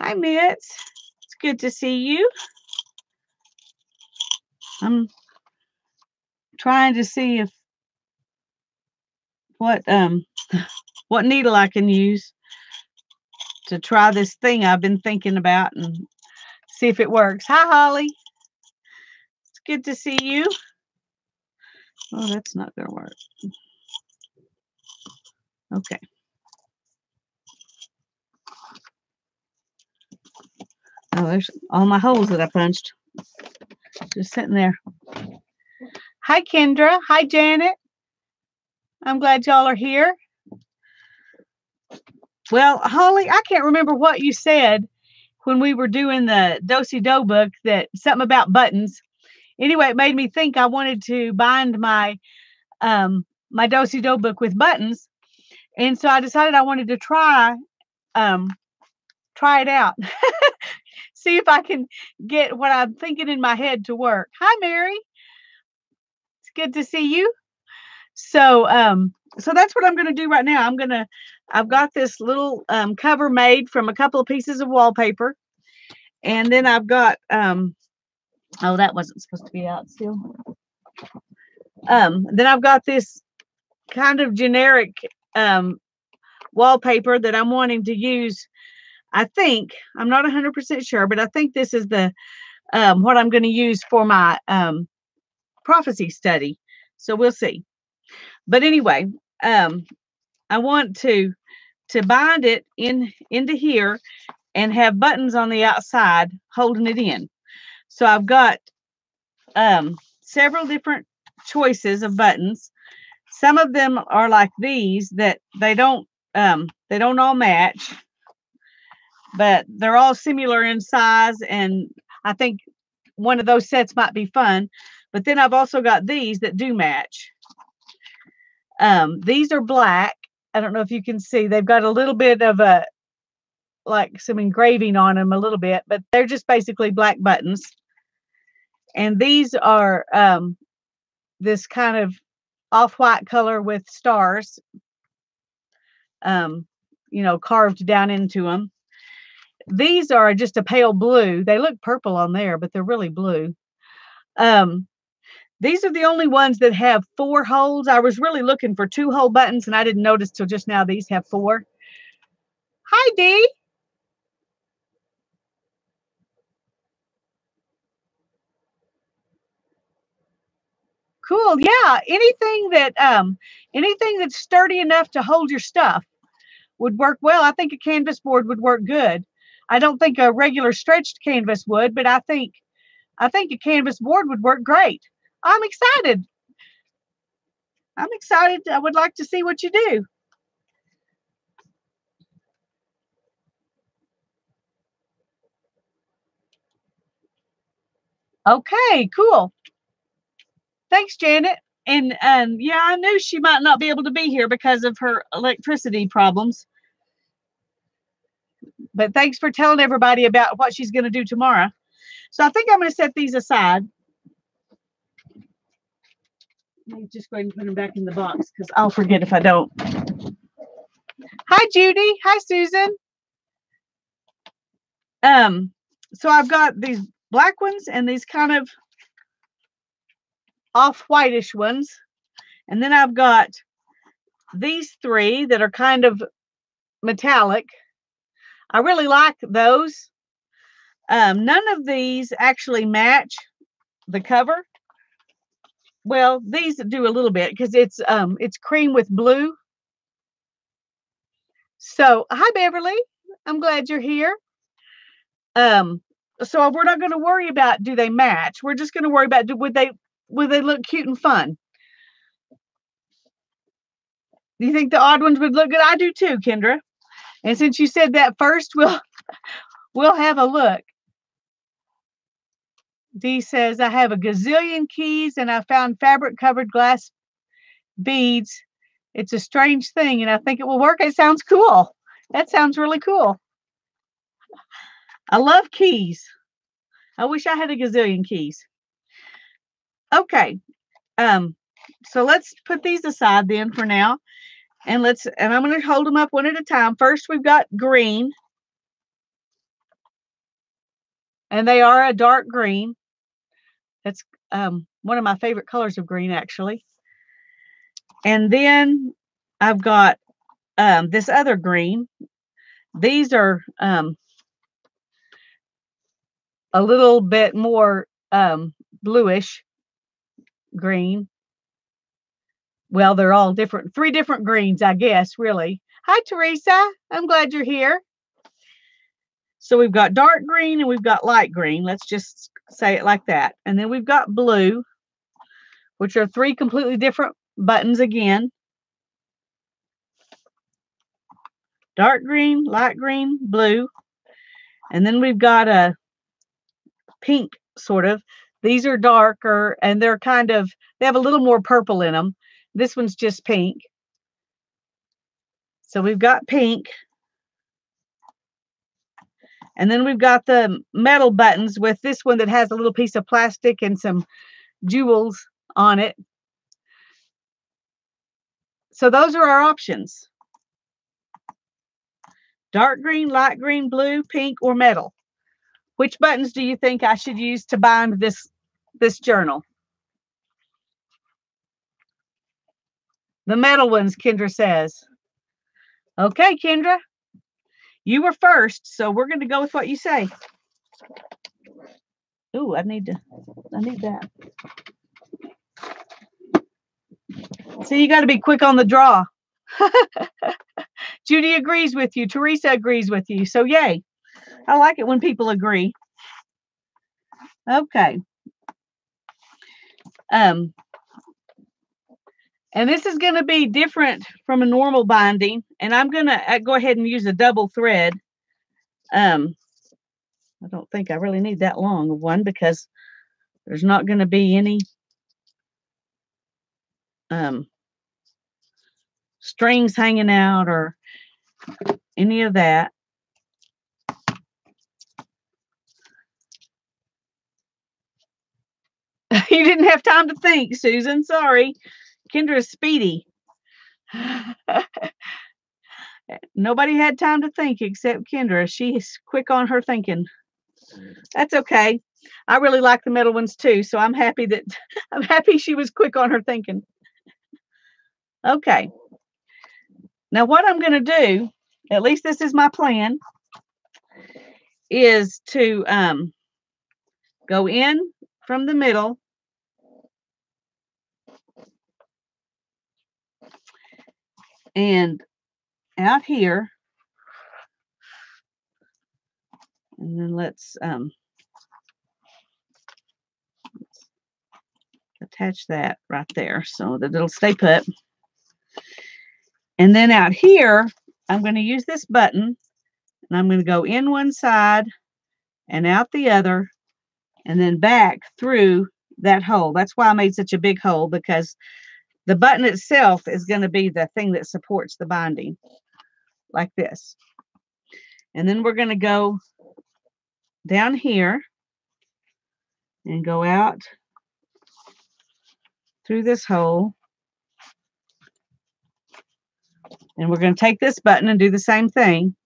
Hi, Mitts. It's good to see you. I'm trying to see if what what needle I can use to try this thing I've been thinking about and see if it works. Hi, Holly. It's good to see you. Oh, that's not going to work. Okay. Oh, there's all my holes that I punched. Just sitting there. Hi, Kendra. Hi, Janet. I'm glad y'all are here. Well, Holly, I can't remember what you said when we were doing the do-si-do book, that something about buttons. Anyway, it made me think I wanted to bind my my do-si-do book with buttons. And so I decided I wanted to try it out. See if I can get what I'm thinking in my head to work. Hi, Mary. It's good to see you. So so that's what I'm going to do right now. I've got this little cover made from a couple of pieces of wallpaper. And then I've got oh, that wasn't supposed to be out still. Then I've got this kind of generic wallpaper that I'm wanting to use. I think, I'm not 100% sure, but I think this is the what I'm going to use for my prophecy study. So we'll see. But anyway, I want to bind it into here and have buttons on the outside holding it in. So I've got several different choices of buttons. Some of them are like these that they don't all match, but they're all similar in size, and I think one of those sets might be fun. But then I've also got these that do match. These are black. I don't know if you can see. They've got a little bit of a like some engraving on them a little bit, but they're just basically black buttons. And these are this kind of off-white color with stars, carved down into them. These are just a pale blue. They look purple on there, but they're really blue. These are the only ones that have 4 holes. I was really looking for 2-hole buttons, and I didn't notice till just now these have 4. Hi, Dee. Cool. Yeah. Anything that's sturdy enough to hold your stuff would work well. I think a canvas board would work good. I don't think a regular stretched canvas would, but I think a canvas board would work great. I'm excited. I would like to see what you do. Okay, cool. Thanks, Janet. And yeah, I knew she might not be able to be here because of her electricity problems. But thanks for telling everybody about what she's going to do tomorrow. So I think I'm going to set these aside. Let me just go ahead and put them back in the box because I'll forget if I don't. Hi, Judy. Hi, Susan. So I've got these black ones and these kind of off-whitish ones. And then I've got these 3 that are kind of metallic. I really like those. None of these actually match the cover. Well, these do a little bit because it's cream with blue. So hi, Beverly. I'm glad you're here. So we're not going to worry about do they match. We're just going to worry about would they look cute and fun. Do you think the odd ones would look good? I do too, Kendra. And since you said that first, we'll have a look. Dee says, I have a gazillion keys and I found fabric covered glass beads. It's a strange thing and I think it will work. It sounds cool. That sounds really cool. I love keys. I wish I had a gazillion keys. Okay. So let's put these aside then for now. And I'm going to hold them up one at a time. First, we've got green. And they are a dark green. That's one of my favorite colors of green, actually. And then I've got this other green. These are a little bit more bluish green. Well, they're all different, 3 different greens, I guess, really. Hi, Teresa. I'm glad you're here. So we've got dark green and we've got light green. Let's just say it like that. And then we've got blue, which are 3 completely different buttons again. Dark green, light green, blue. And then we've got a pink, sort of. These are darker and they're they have a little more purple in them. This one's just pink. So we've got pink. And then we've got the metal buttons with this one that has a little piece of plastic and some jewels on it. So those are our options. Dark green, light green, blue, pink, or metal. Which buttons do you think I should use to bind this journal? The metal ones, Kendra says. Okay, Kendra. You were first, so we're going to go with what you say. Ooh, I need that. So you got to be quick on the draw. Judy agrees with you. Teresa agrees with you. So yay. I like it when people agree. Okay. And this is going to be different from a normal binding. And I'm going to go ahead and use a double thread. I don't think I really need that long of one because there's not going to be any strings hanging out or any of that. You didn't have time to think, Susan. Sorry. Kendra's speedy. Nobody had time to think except Kendra. She's quick on her thinking. That's okay. I really like the metal ones too, so I'm happy she was quick on her thinking. Okay. Now what I'm going to do, at least this is my plan, is to go in from the middle and out here, and then let's attach that right there so that it'll stay put. And then out here, I'm going to use this button, and I'm going to go in one side and out the other, and then back through that hole. That's why I made such a big hole, because the button itself is going to be the thing that supports the binding, like this. And then we're going to go down here and go out through this hole. And we're going to take this button and do the same thing.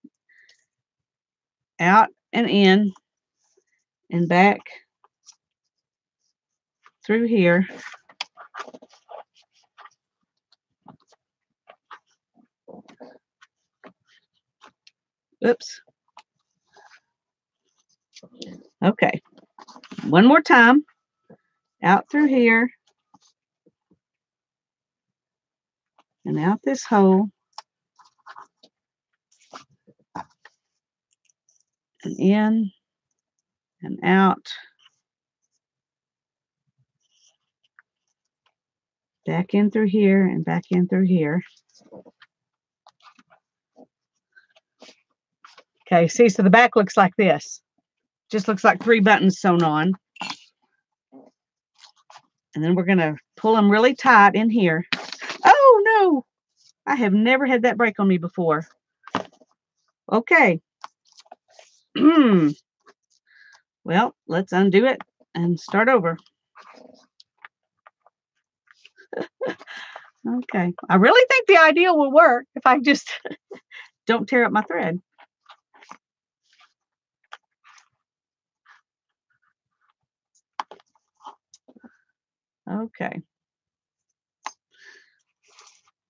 Out and in and back through here. Oops. Okay. One more time. Out through here. And out this hole. And in and out. Back in through here and back in through here. Okay, see, so the back looks like this. Just looks like 3 buttons sewn on. And then we're going to pull them really tight in here. Oh, no. I have never had that break on me before. Okay. Well, let's undo it and start over. Okay. I really think the idea will work if I just don't tear up my thread. Okay.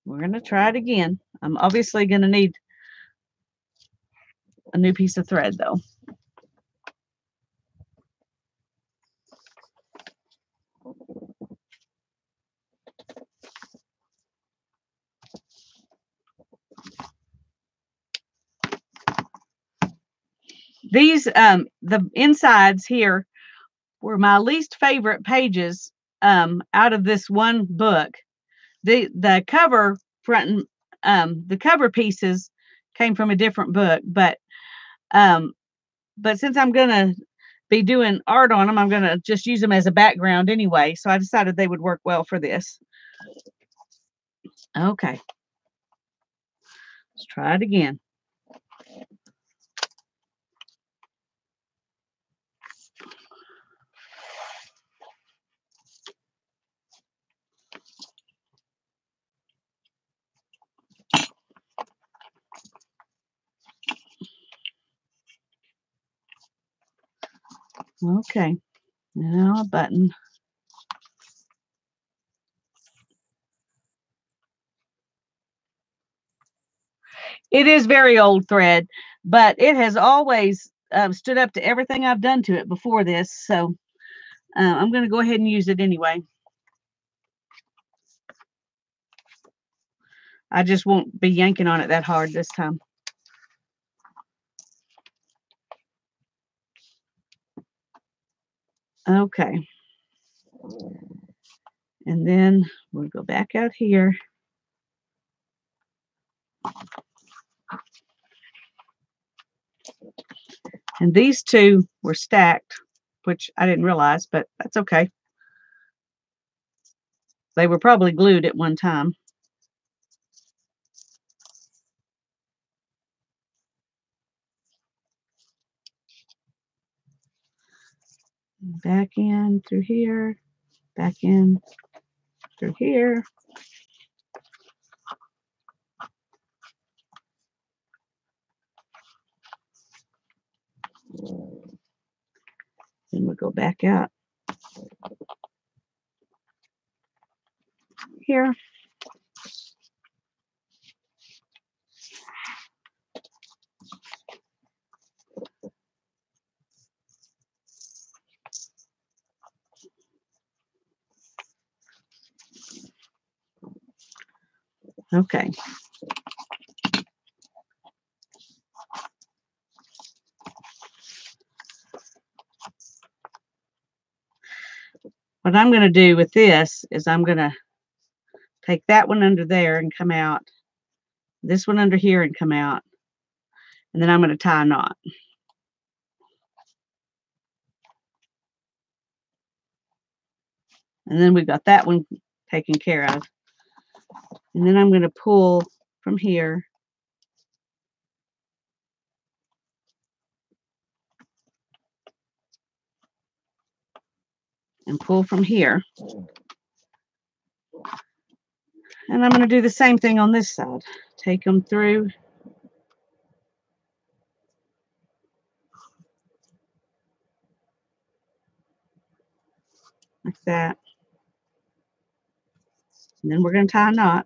We're going to try it again. I'm obviously going to need a new piece of thread, though. These, the insides here were my least favorite pages out of this one book. The cover front and the cover pieces came from a different book, but since I'm gonna be doing art on them, I'm gonna just use them as a background anyway. So I decided they would work well for this. Okay, let's try it again. Okay, now a button. It is very old thread, but it has always stood up to everything I've done to it before this. So I'm going to go ahead and use it anyway. I just won't be yanking on it that hard this time. Okay. And then we'll go back out here. And these two were stacked, which I didn't realize, but that's okay. They were probably glued at one time. Back in through here, back in through here. Then we'll go back out here. Okay. What I'm going to do with this is I'm going to take that one under there and come out, this one under here and come out, and then I'm going to tie a knot. And then we've got that one taken care of. And then I'm going to pull from here and pull from here. And I'm going to do the same thing on this side. Take them through. Like that. And then we're going to tie a knot.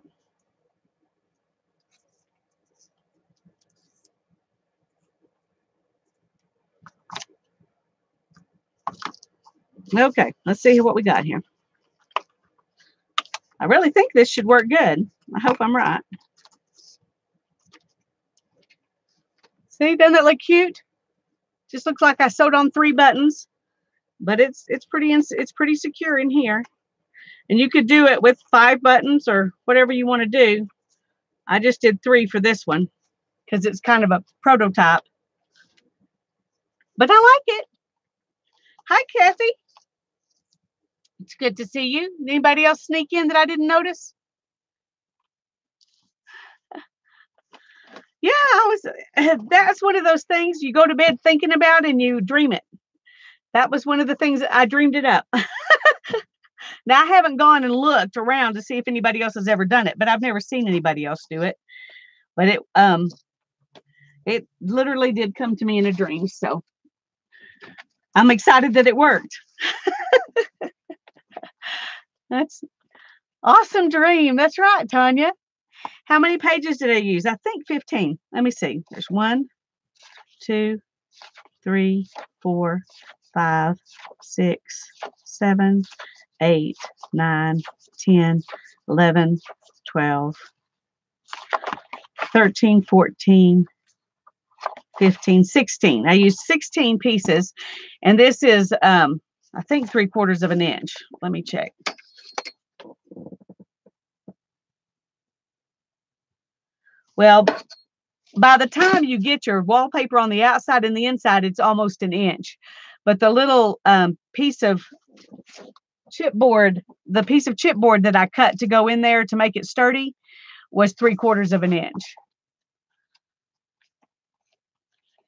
Okay, let's see what we got here. I really think this should work good. I hope I'm right. See, doesn't it look cute? Just looks like I sewed on 3 buttons, but it's pretty secure in here. And you could do it with 5 buttons or whatever you want to do. I just did 3 for this one because it's kind of a prototype. But I like it. Hi, Kathy. It's good to see you. Anybody else sneak in that I didn't notice? Yeah, that's one of those things you go to bed thinking about and you dream it. That was one of the things that I dreamed it up. Now I haven't gone and looked around to see if anybody else has ever done it, but I've never seen anybody else do it. But it literally did come to me in a dream, so I'm excited that it worked. That's awesome dream. That's right, Tanya. How many pages did I use? I think 15. Let me see. There's 1, 2, 3, 4, 5, 6, 7, 8, 9, 10, 11, 12, 13, 14, 15, 16. I used 16 pieces, and this is, I think 3/4 of an inch. Let me check. Well, by the time you get your wallpaper on the outside and the inside, it's almost an inch. But the little piece of chipboard, the piece of chipboard that I cut to go in there to make it sturdy was 3/4 of an inch.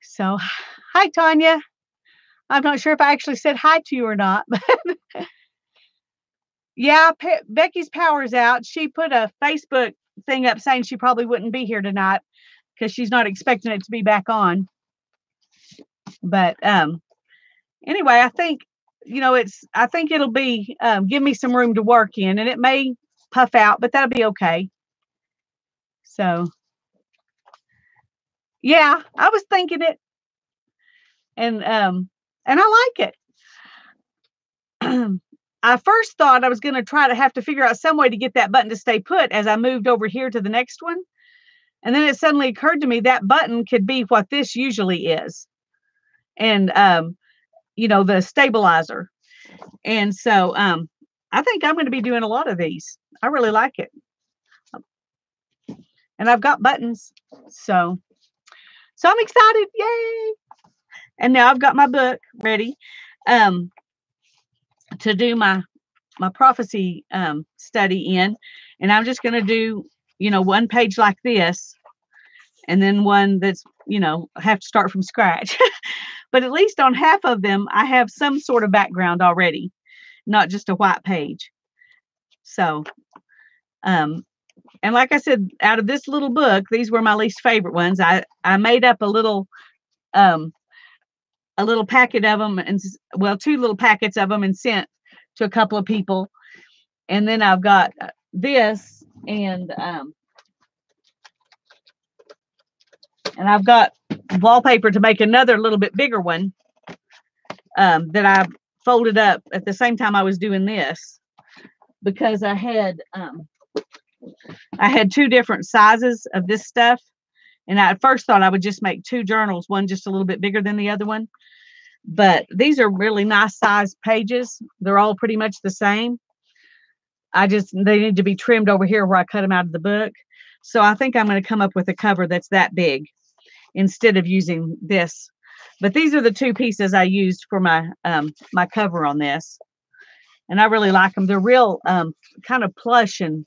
So, hi, Tanya. I'm not sure if I actually said hi to you or not. Yeah, Becky's power's out. She put a Facebook thing up saying she probably wouldn't be here tonight because she's not expecting it to be back on. But anyway, I think I think it'll be give me some room to work in, and it may puff out, but that'll be okay. So yeah, I was thinking it, and I like it. I first thought I was going to try to have to figure out some way to get that button to stay put as I moved over here to the next one. And then it suddenly occurred to me that button could be what this usually is. And, the stabilizer. And so I think I'm going to be doing a lot of these. I really like it. And I've got buttons. So I'm excited. Yay. And now I've got my book ready. To do my prophecy study in, and I'm just going to do one page like this, and then one that's I have to start from scratch. But at least on half of them I have some sort of background already, not just a white page. So and like I said, out of this little book, these were my least favorite ones. I made up a little packet of them, and well, 2 little packets of them, and sent to a couple of people. And then I've got this, and I've got wallpaper to make another little bit bigger one that I folded up at the same time I was doing this, because I had 2 different sizes of this stuff. And I at first thought I would just make 2 journals, one just a little bit bigger than the other one. But these are really nice size pages. They're all pretty much the same. They need to be trimmed over here where I cut them out of the book. So I think I'm going to come up with a cover that's that big instead of using this. But these are the 2 pieces I used for my my cover on this. And I really like them. They're real kind of plush, and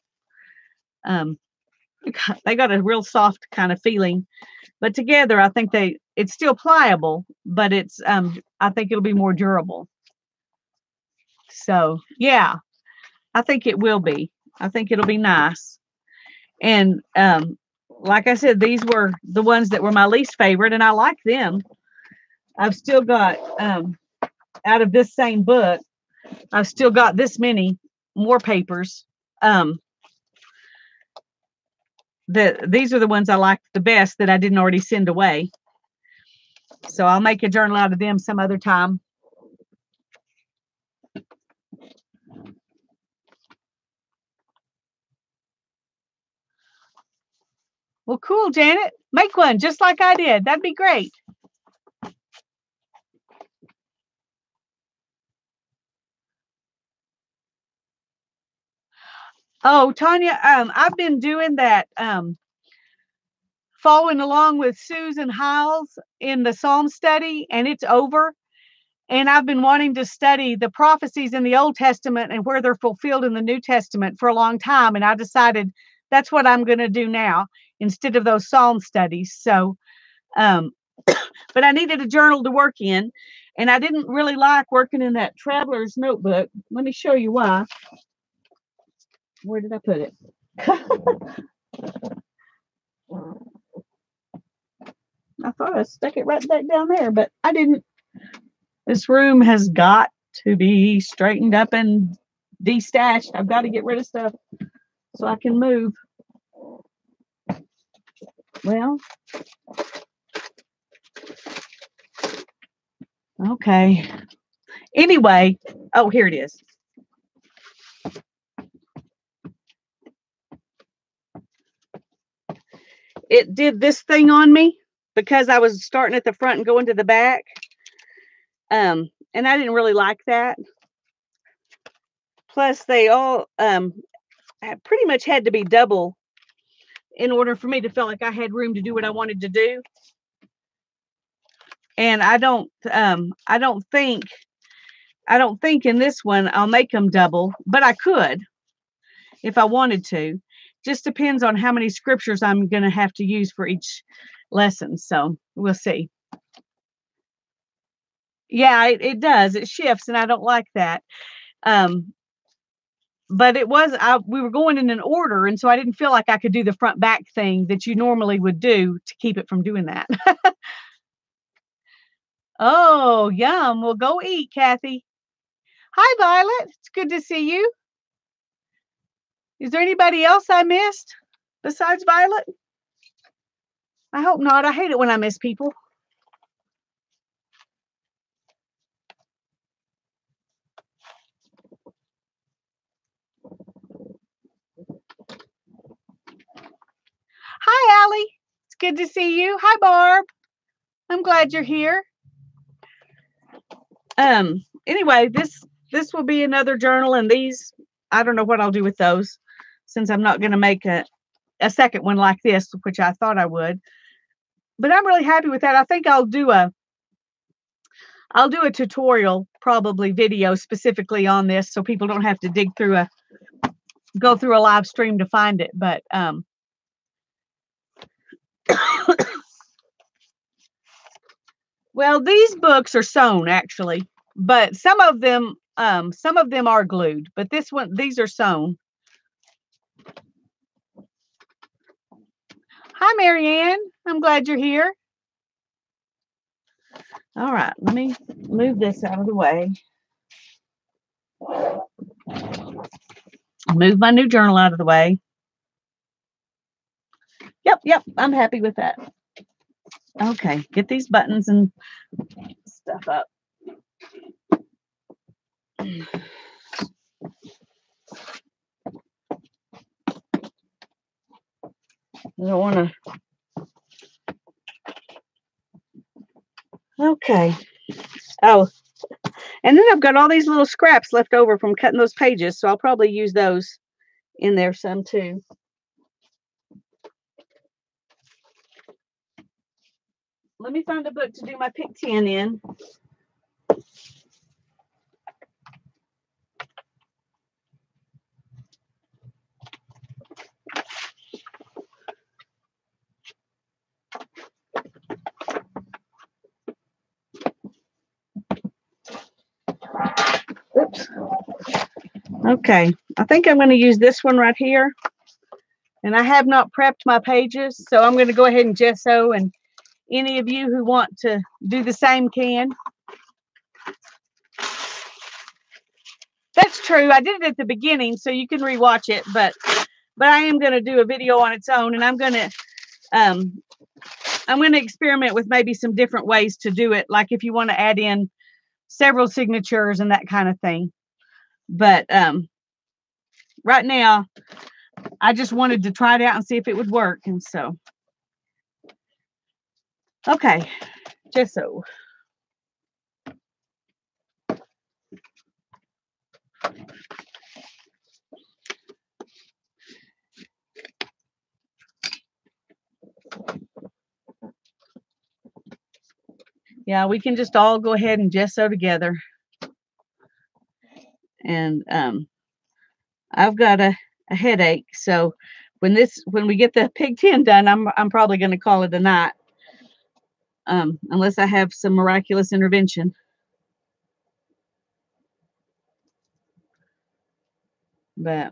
they got a real soft kind of feeling. But together, I think it's still pliable, but it's I think it'll be more durable. So yeah, I think it will be. I think it'll be nice. And like I said, these were the ones that were my least favorite, and I like them. I've still got out of this same book, I've still got this many more papers. These are the ones I like the best that I didn't already send away. So I'll make a journal out of them some other time. Well, cool, Janet. Make one just like I did. That'd be great. Oh, Tanya, I've been doing that, following along with Susan Hiles in the Psalm study, and it's over. And I've been wanting to study the prophecies in the Old Testament and where they're fulfilled in the New Testament for a long time. And I decided that's what I'm going to do now instead of those psalm studies. So, um, but I needed a journal to work in, and I didn't really like working in that traveler's notebook. Let me show you why. Where did I put it? I thought I stuck it right back down there, but I didn't. This room has got to be straightened up and destashed. I've got to get rid of stuff so I can move. Well, okay. Anyway, oh, here it is. It did this thing on me because I was starting at the front and going to the back. And I didn't really like that. Plus, they all pretty much had to be double in order for me to feel like I had room to do what I wanted to do. And I don't think in this one I'll make them double, but I could if I wanted to. Just depends on how many scriptures I'm going to have to use for each lesson. So we'll see. Yeah, it does. It shifts, and I don't like that. But it was, we were going in an order, and so I didn't feel like I could do the front back thing that you normally would do to keep it from doing that. Oh, yum. Well, go eat, Kathy. Hi, Violet. It's good to see you. Is there anybody else I missed besides Violet? I hope not. I hate it when I miss people. Hi, Allie. It's good to see you. Hi, Barb. I'm glad you're here. Anyway, this will be another journal, and these, I don't know what I'll do with those since I'm not going to make a second one like this, which I thought I would. But I'm really happy with that. I think I'll do a tutorial, probably video specifically on this, so people don't have to go through a live stream to find it. But well, these books are sewn actually, but some of them are glued. But these are sewn. Hi, Marianne. I'm glad you're here. All right, let me move this out of the way. Move my new journal out of the way. Yep, I'm happy with that. Okay, get these buttons and stuff up. I don't want to. Okay. Oh, and then I've got all these little scraps left over from cutting those pages, so I'll probably use those in there some too. Let me find a book to do my pick 10 in. Oops. Okay, I think I'm going to use this one right here. And I have not prepped my pages, so I'm going to go ahead and gesso, and any of you who want to do the same can. That's true. I did it at the beginning, so you can rewatch it, but I am going to do a video on its own, and I'm going to experiment with maybe some different ways to do it, like if you want to add in several signatures and that kind of thing. But right now, I just wanted to try it out and see if it would work, and so. Okay, gesso. Yeah, we can just all go ahead and gesso together. And I've got a headache, so when we get the pig 10 done, I'm probably going to call it a night. Unless I have some miraculous intervention. But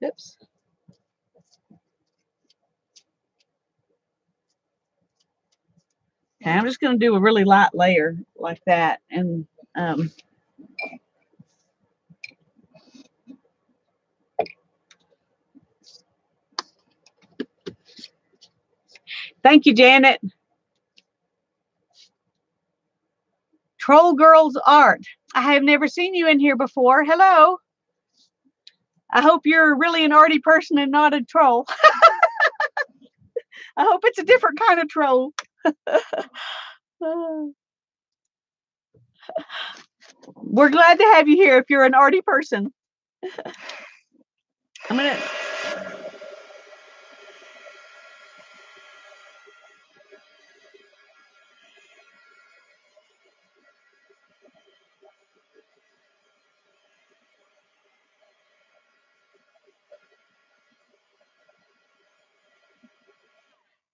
oops. Okay, I'm just going to do a really light layer like that. And thank you, Janet. Troll Girls Art. I have never seen you in here before. Hello. I hope you're really an arty person and not a troll. I hope it's a different kind of troll. We're glad to have you here if you're an arty person. I'm going to...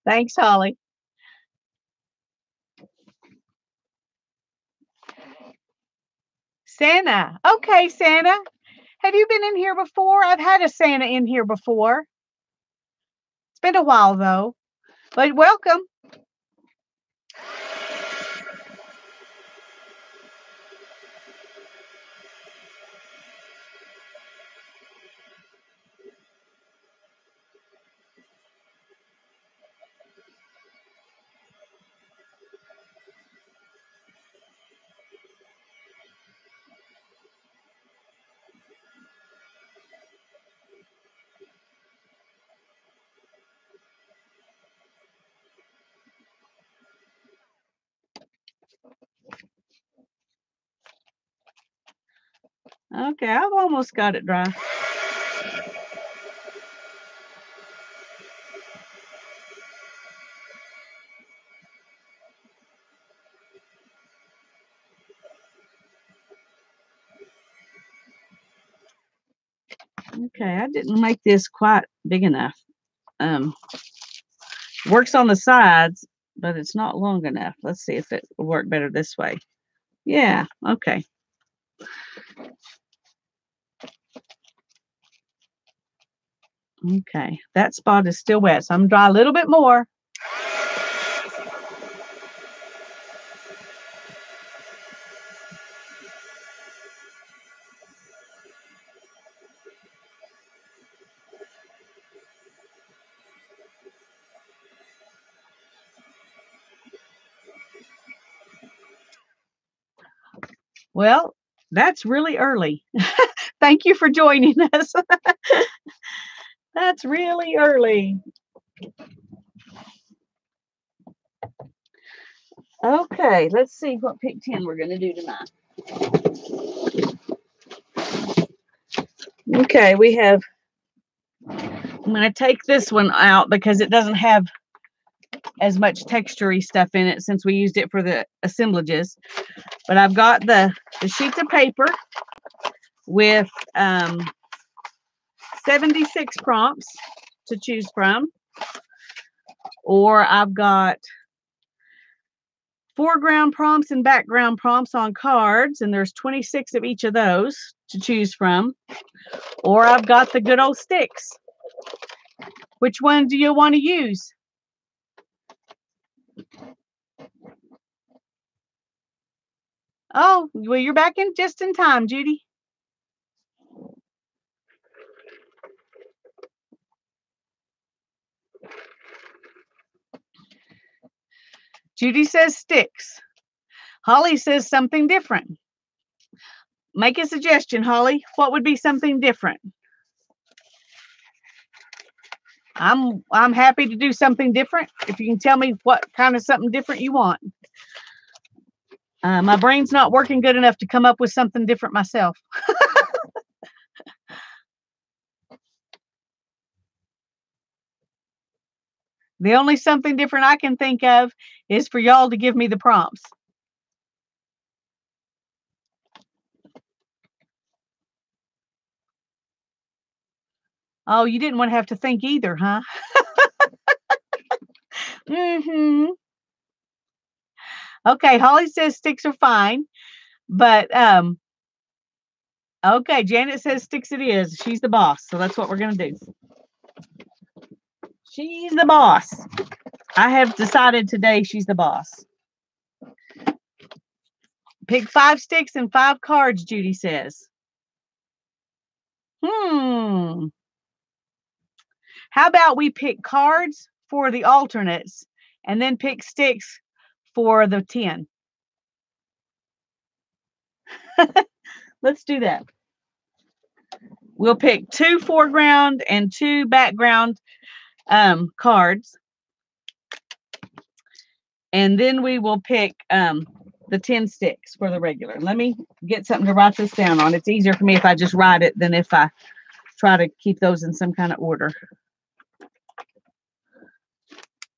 Thanks, Holly. Santa. Okay, Santa. Have you been in here before? I've had a Santa in here before. It's been a while, though. But welcome. Okay, I've almost got it dry. Okay, I didn't make this quite big enough. Works on the sides, but it's not long enough. Let's see if it will work better this way. Yeah, okay. Okay, that spot is still wet, so I'm gonna dry a little bit more. Well, that's really early. Thank you for joining us. That's really early. Okay, let's see what pick 10 we're going to do tonight. Okay, we have, I'm going to take this one out because it doesn't have as much texture-y stuff in it since we used it for the assemblages. But I've got the sheets of paper with 76 prompts to choose from. Or I've got foreground prompts and background prompts on cards, and there's 26 of each of those to choose from. Or I've got the good old sticks. Which one do you want to use? Oh, well, you're back in just in time, Judy. Judy says sticks. Holly says something different. Make a suggestion, Holly. What would be something different? I'm happy to do something different if you can tell me what kind of something different you want. My brain's not working good enough to come up with something different myself. The only something different I can think of is for y'all to give me the prompts. Oh, you didn't want to have to think either, huh? Mm-hmm. Okay, Holly says sticks are fine, but okay, Janet says sticks it is. She's the boss, so that's what we're gonna do. She's the boss. I have decided today she's the boss. Pick 5 sticks and 5 cards, Judy says. How about we pick cards for the alternates and then pick sticks for the 10? Let's do that. We'll pick 2 foreground and 2 background cards. And then we will pick the 10 sticks for the regular. Let me get something to write this down on. It's easier for me if I just write it than if I try to keep those in some kind of order.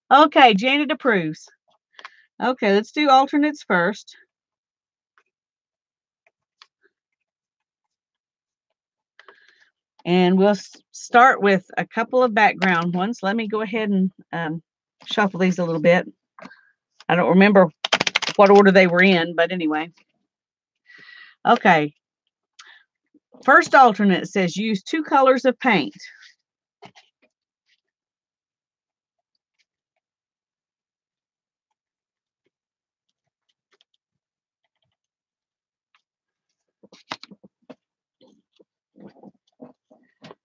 Okay, Janet approves. Okay, let's do alternates first. And we'll start with a couple of background ones. Let me go ahead and shuffle these a little bit. I don't remember what order they were in, but anyway. Okay. First alternate says use 2 colors of paint.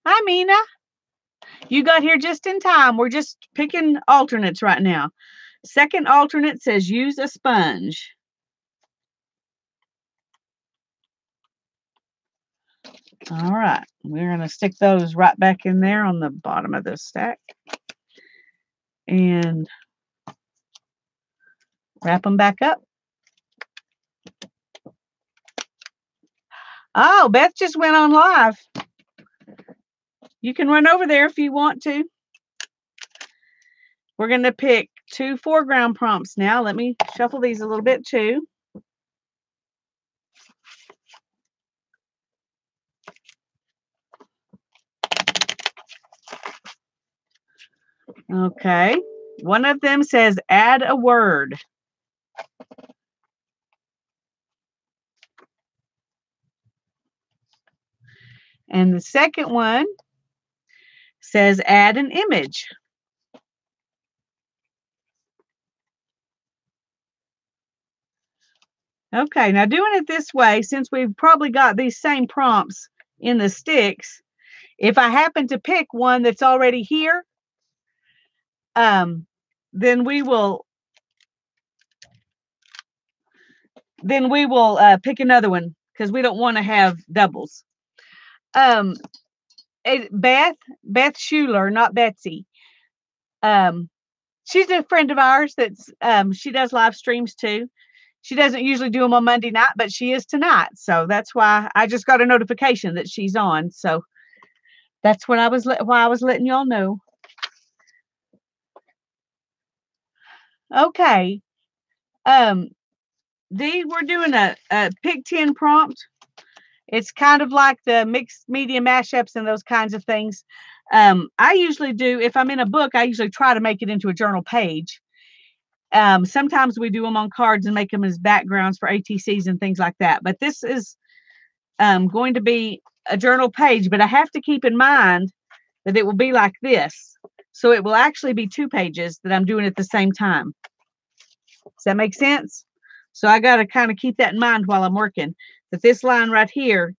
Hi, Mina. You got here just in time. We're just picking alternates right now. Second alternate says use a sponge. All right. We're going to stick those right back in there on the bottom of the stack. And wrap them back up. Oh, Beth just went on live. You can run over there if you want to. We're going to pick 2 foreground prompts now. Let me shuffle these a little bit too. Okay. One of them says add a word. And the second one says add an image. Okay, now doing it this way, since we've probably got these same prompts in the sticks, if I happen to pick one that's already here, then we will pick another one because we don't want to have doubles. Beth Schuler, not Betsy. She's a friend of ours that's she does live streams too. She doesn't usually do them on Monday night, but she is tonight. So that's why I just got a notification that she's on. So that's what why I was letting y'all know. Okay. We're doing a pick 10 prompt. It's kind of like the mixed media mashups and those kinds of things. I usually do, if I'm in a book, I usually try to make it into a journal page. Sometimes we do them on cards and make them as backgrounds for ATCs and things like that. But this is going to be a journal page, but I have to keep in mind that it will be like this. So it will actually be 2 pages that I'm doing at the same time. Does that make sense? So I got to kind of keep that in mind while I'm working, that this line right here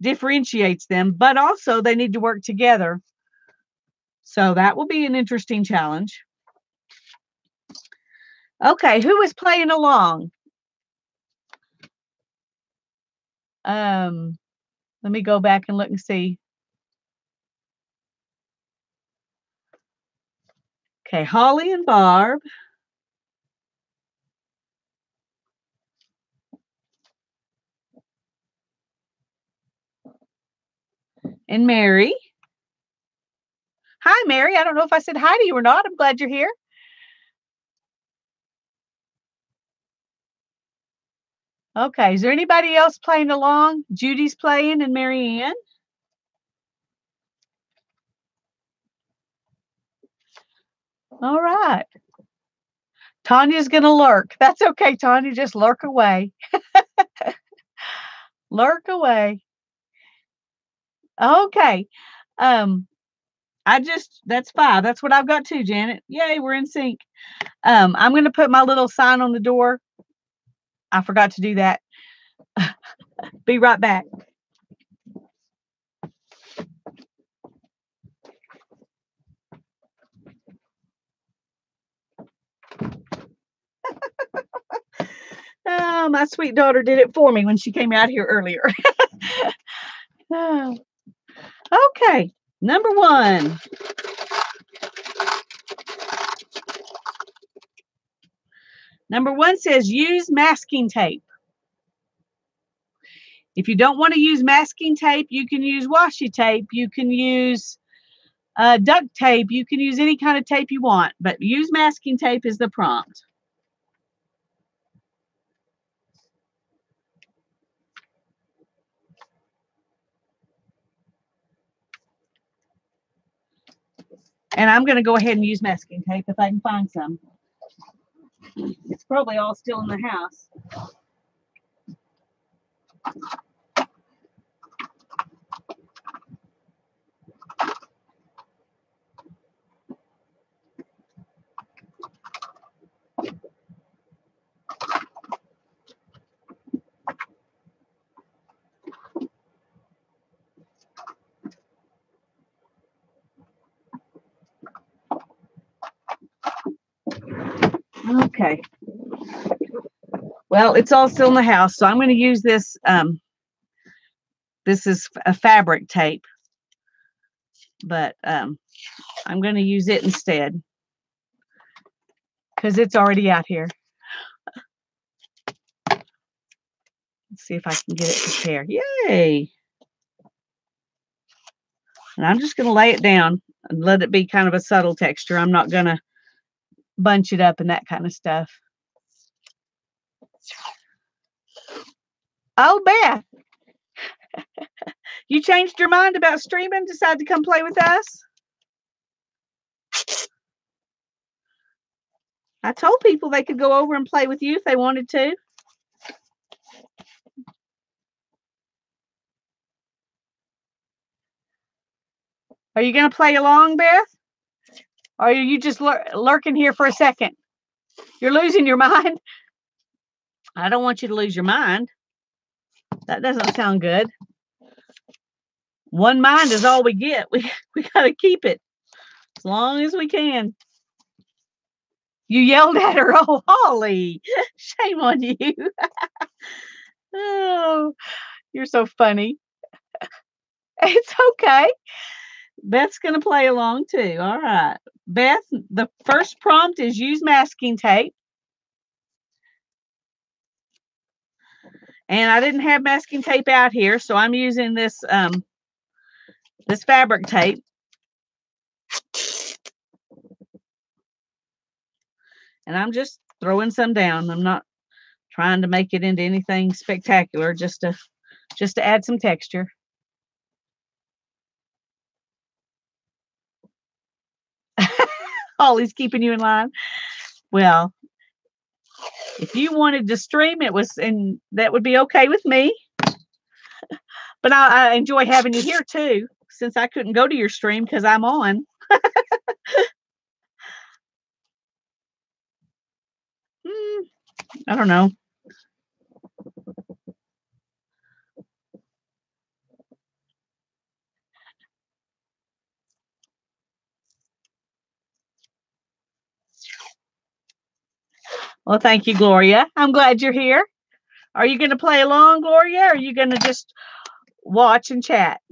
differentiates them, but also they need to work together. So that will be an interesting challenge. Okay, who is playing along? Let me go back and look and see. Okay, Holly and Barb. And Mary. Hi, Mary. I don't know if I said hi to you or not. I'm glad you're here. Okay. Is there anybody else playing along? Judy's playing and Mary Ann. All right. Tanya's going to lurk. That's okay, Tanya. Just lurk away. Lurk away. Okay. Um, that's 5. That's what I've got too, Janet. Yay, we're in sync. I'm going to put my little sign on the door. I forgot to do that. Be right back. Oh, my sweet daughter did it for me when she came out here earlier. Oh, okay, number 1. Number 1 says use masking tape. If you don't want to use masking tape, you can use washi tape. You can use duct tape. You can use any kind of tape you want, but use masking tape is the prompt. And I'm going to go ahead and use masking tape if I can find some. It's probably all still in the house. Okay. Well, it's all still in the house, so I'm going to use this. This is a fabric tape, but I'm going to use it instead because it's already out here. Let's see if I can get it to pair. Yay! And I'm just going to lay it down and let it be kind of a subtle texture. I'm not going to bunch it up and that kind of stuff. Oh, Beth, you changed your mind about streaming, decided to come play with us? I told people they could go over and play with you if they wanted to. Are you going to play along, Beth? Or are you just lurking here for a second? You're losing your mind? I don't want you to lose your mind. That doesn't sound good. One mind is all we get. We got to keep it as long as we can. You yelled at her. Oh, Holly, shame on you. Oh, you're so funny. It's okay. Beth's going to play along too. All right. Beth, the first prompt is use masking tape. And I didn't have masking tape out here, so I'm using this this fabric tape. And I'm just throwing some down. I'm not trying to make it into anything spectacular, just to add some texture. Holly's keeping you in line. Well, if you wanted to stream, and that would be okay with me. But I enjoy having you here too, since I couldn't go to your stream because I'm on. I don't know. Well, thank you, Gloria. I'm glad you're here. Are you going to play along, Gloria, or are you going to just watch and chat?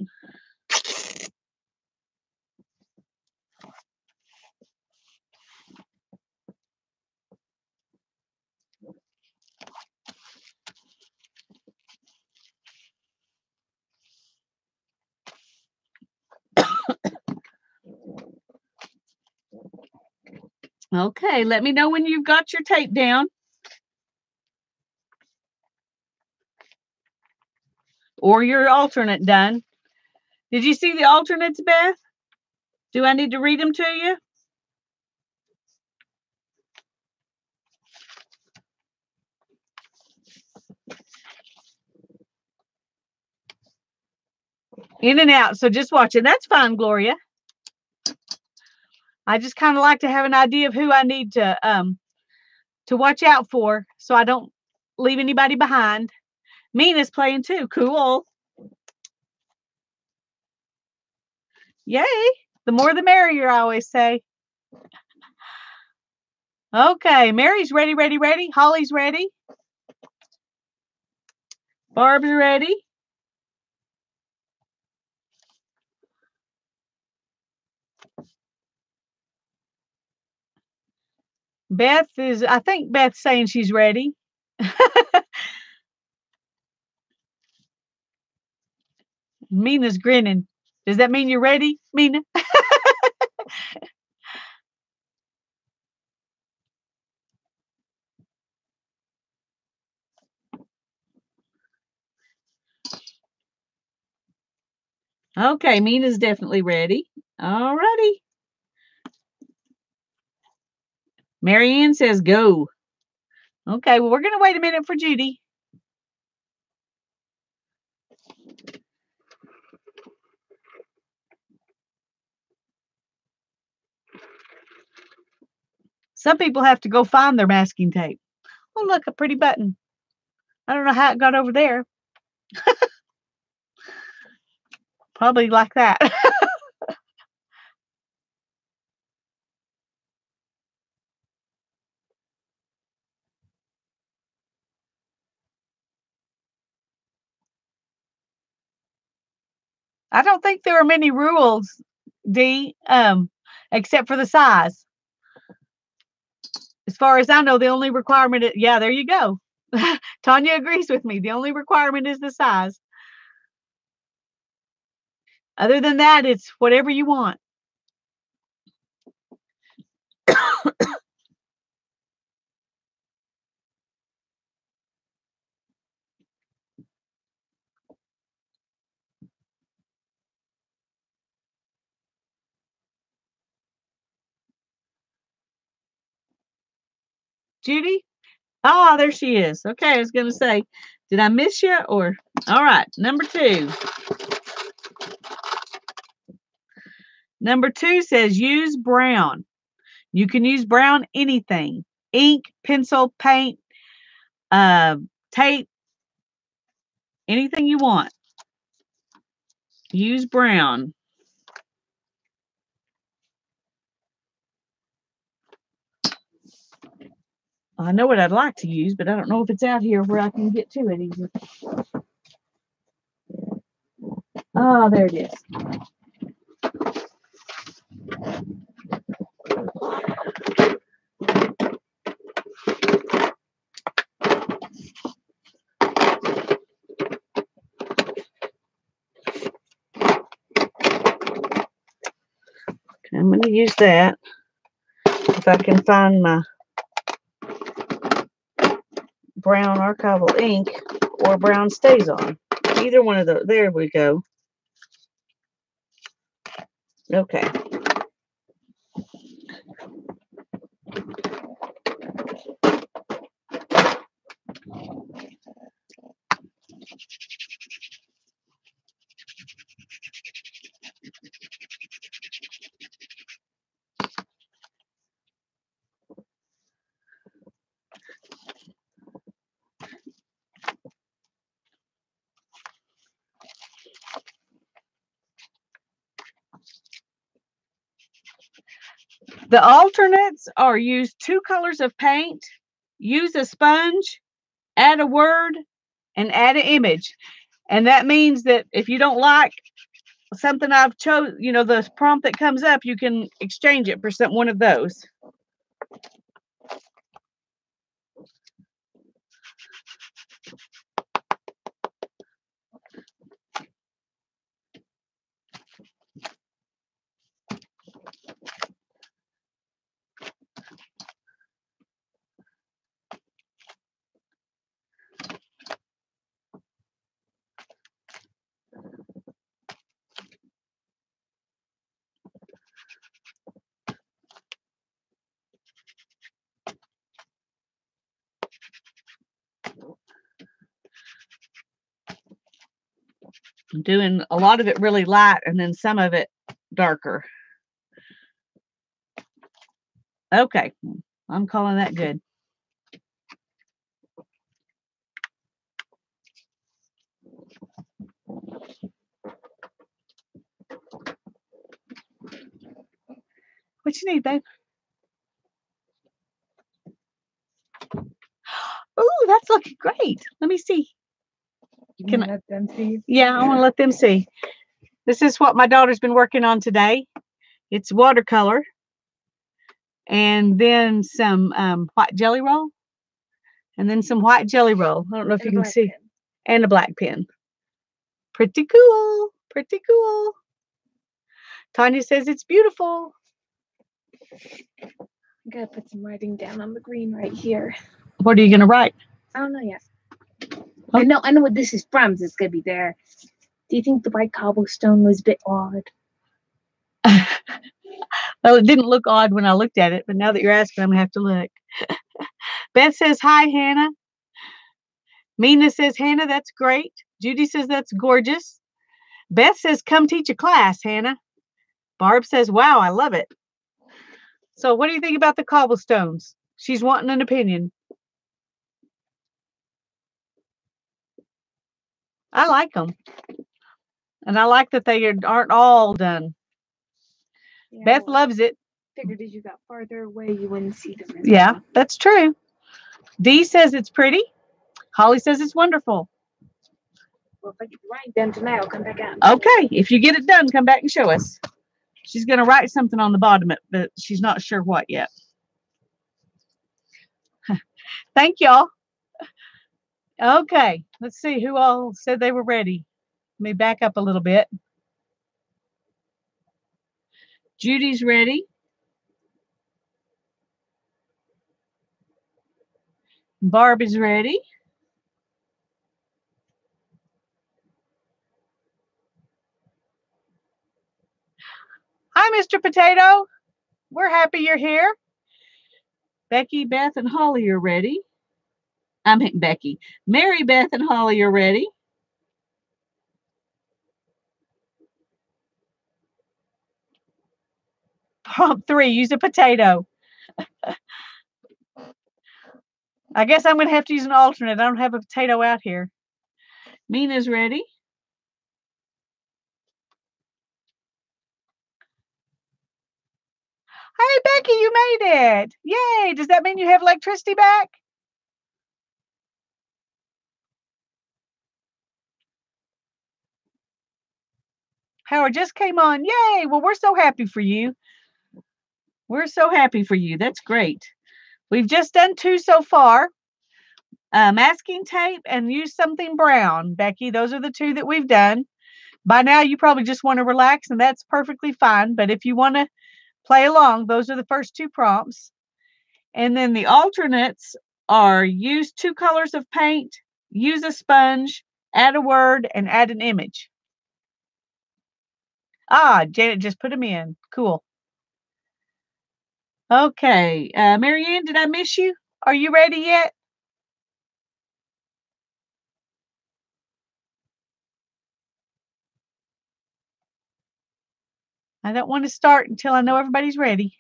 Okay, let me know when you've got your tape down. Or your alternate done. Did you see the alternates, Beth? Do I need to read them to you? In and out, so just watch it. That's fine, Gloria. I just kind of like to have an idea of who I need to watch out for so I don't leave anybody behind. Mina's playing too. Cool. Yay. The more the merrier, I always say. Okay, Mary's ready, ready, ready. Holly's ready. Barb's ready. I think Beth's saying she's ready. Mina's grinning. Does that mean you're ready, Mina? Okay, Mina's definitely ready. All righty. Marianne says go. Okay, well, we're going to wait a minute for Judy. Some people have to go find their masking tape. Oh, look, a pretty button. I don't know how it got over there. Probably like that. I don't think there are many rules, Dee, except for the size. As far as I know, the only requirement is, yeah, there you go. Tanya agrees with me. The only requirement is the size. Other than that, it's whatever you want. Judy? Ah, there she is. Okay, I was going to say, did I miss you? Or, all right, number 2. Number 2 says use brown. You can use brown anything. Ink, pencil, paint, tape, anything you want. Use brown. I know what I'd like to use, but I don't know if it's out here where I can get to it easy. Ah, there it is. Okay, I'm going to use that if I can find my brown archival ink or brown stays on. Either one of those. There we go. Okay. The alternates are use 2 colors of paint, use a sponge, add a word, and add an image. And that means that if you don't like something I've chose, the prompt that comes up, you can exchange it for one of those. I'm doing a lot of it really light and then some of it darker. Okay, I'm calling that good. What you need, babe? Ooh, that's looking great. Let me see. Can I let them see? Yeah, I want to let them see. This is what my daughter's been working on today. It's watercolor. And then some white jelly roll. And then some white jelly roll. I don't know if you can see. Pen. And a black pen. Pretty cool. Pretty cool. Tanya says it's beautiful. I gotta put some writing down on the green right here. What are you gonna write? I don't know yet. Oh. I know what this is from. So it's gonna be there. Do you think the white cobblestone was a bit odd? Well, it didn't look odd when I looked at it, but now that you're asking, I'm gonna have to look. Beth says hi, Hannah. Mina says, Hannah, that's great. Judy says that's gorgeous. Beth says, come teach a class, Hannah. Barb says, wow, I love it. So what do you think about the cobblestones? She's wanting an opinion. I like them. And I like that they aren't all done. Yeah, Beth loves it. Figured as you got farther away, you wouldn't see them. Yeah, that's true. Dee says it's pretty. Holly says it's wonderful. Well, if I get the writing done tonight, I'll come back out. Okay, if you get it done, come back and show us. She's going to write something on the bottom, but she's not sure what yet. Thank y'all. Okay, let's see who all said they were ready. Let me back up a little bit. Judy's ready. Barb is ready. Hi, Mr. Potato. We're happy you're here. Becky, Beth, and Holly are ready. I'm Becky. Mary, Beth, and Holly are ready. Prompt 3, use a potato. I guess I'm going to have to use an alternate. I don't have a potato out here. Mina's ready. Hey, Becky, you made it. Yay. Does that mean you have electricity back? Howard just came on. Yay. Well, we're so happy for you. We're so happy for you. That's great. We've just done 2 so far. Masking tape and use something brown. Becky, those are the 2 that we've done. By now, you probably just want to relax, and that's perfectly fine. But if you want to play along, those are the first 2 prompts. And then the alternates are use 2 colors of paint, use a sponge, add a word, and add an image. Ah, Janet just put them in. Cool. Okay. Marianne, did I miss you? Are you ready yet? I don't want to start until I know everybody's ready.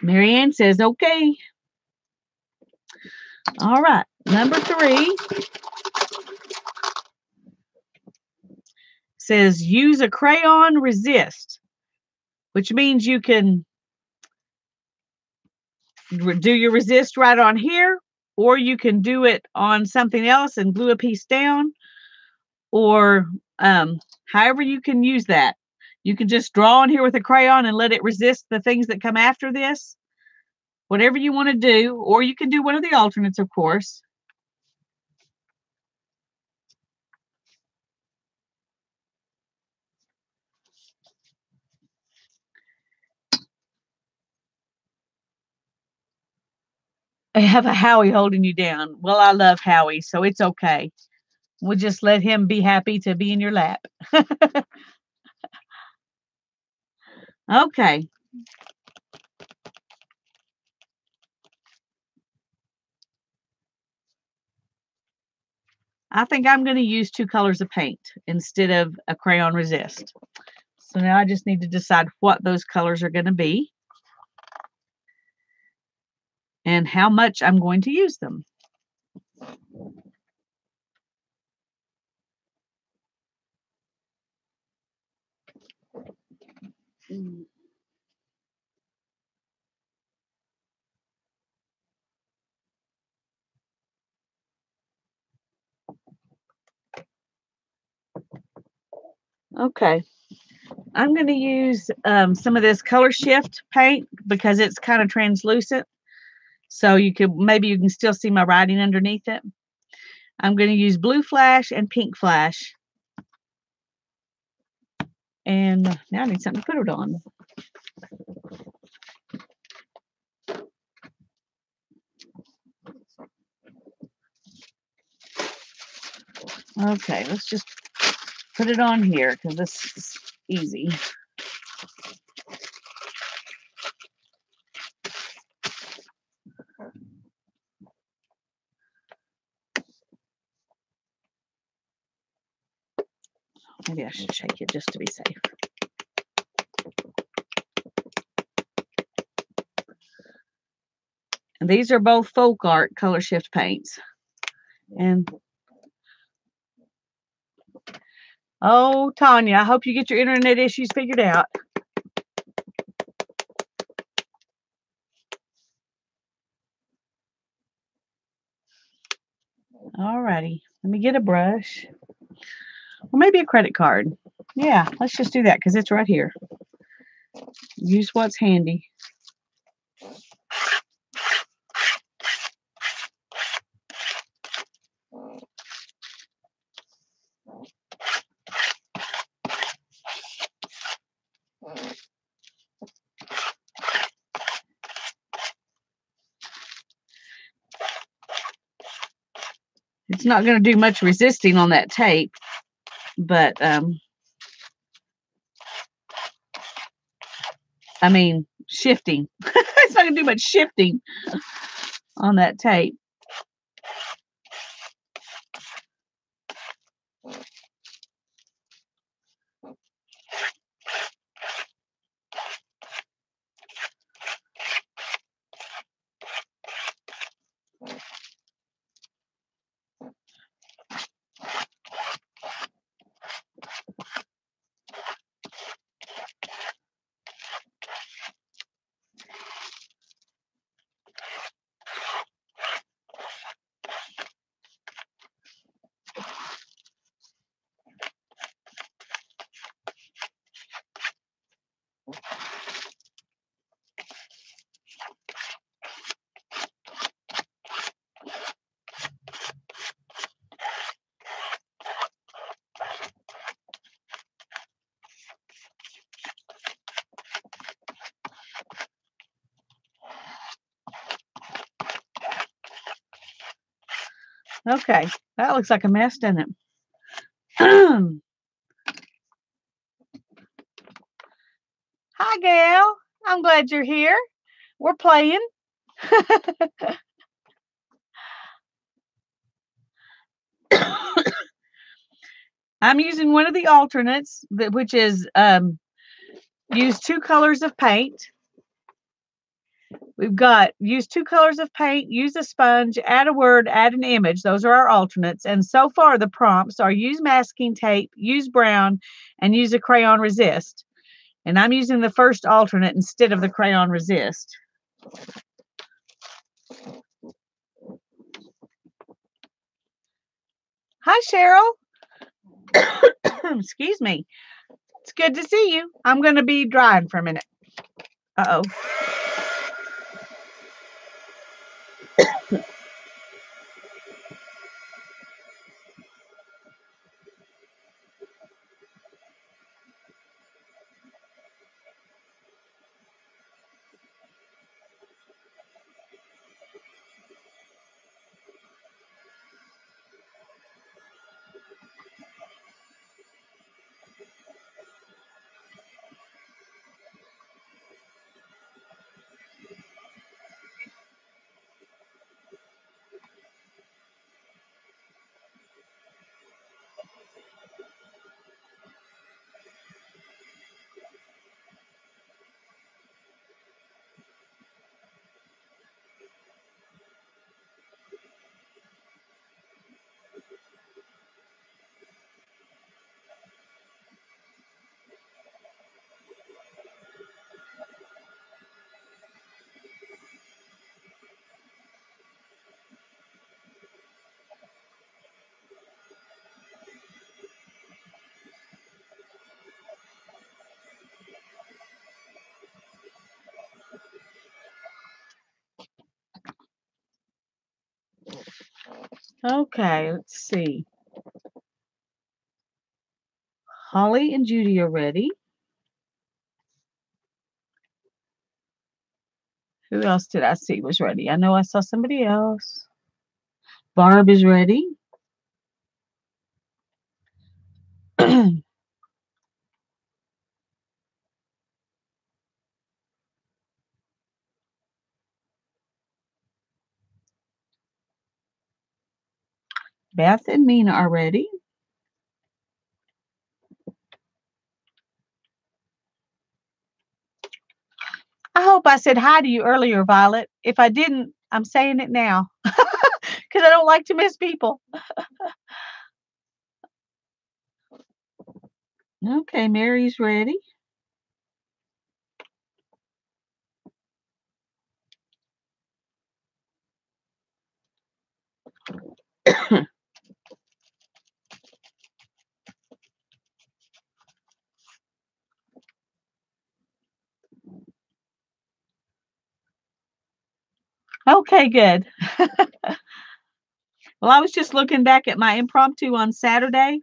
Marianne says, okay. All right. Number 3 says use a crayon resist, which means you can do your resist right on here, or you can do it on something else and glue a piece down, or however you can use that. You can just draw on here with a crayon and let it resist the things that come after this. Whatever you want to do, or you can do one of the alternates, of course. I have a Howie holding you down. Well, I love Howie, so it's okay. We'll just let him be happy to be in your lap. Okay. I think I'm going to use 2 colors of paint instead of a crayon resist. So now I just need to decide what those colors are going to be and how much I'm going to use them. Okay. I'm going to use some of this color shift paint because it's kind of translucent. So you can still see my writing underneath it. I'm going to use blue flash and pink flash. And now I need something to put it on. Okay, let's just put it on here because this is easy. Maybe I should shake it just to be safe. And these are both folk art color shift paints. And oh, Tanya, I hope you get your internet issues figured out. Alrighty, let me get a brush. Or maybe a credit card. Yeah, let's just do that because it's right here. Use what's handy. It's not going to do much resisting on that tape, but I mean, shifting. It's not going to do much shifting on that tape. Okay, that looks like a mess, doesn't it? Hi, Gail. I'm glad you're here. We're playing. I'm using one of the alternates, which is use 2 colors of paint. We've got use 2 colors of paint, use a sponge, add a word, add an image. Those are our alternates. And so far, the prompts are use masking tape, use brown, and use a crayon resist. And I'm using the first alternate instead of the crayon resist. Hi, Cheryl. Excuse me. It's good to see you. I'm going to be drying for a minute. Uh-oh. Okay, let's see. Holly and Judy are ready. Who else did I see was ready? I know I saw somebody else. Barb is ready. Beth and Mina are ready. I hope I said hi to you earlier, Violet. If I didn't, I'm saying it now because I don't like to miss people. Okay, Mary's ready. Okay, good. Well, I was just looking back at my impromptu on Saturday,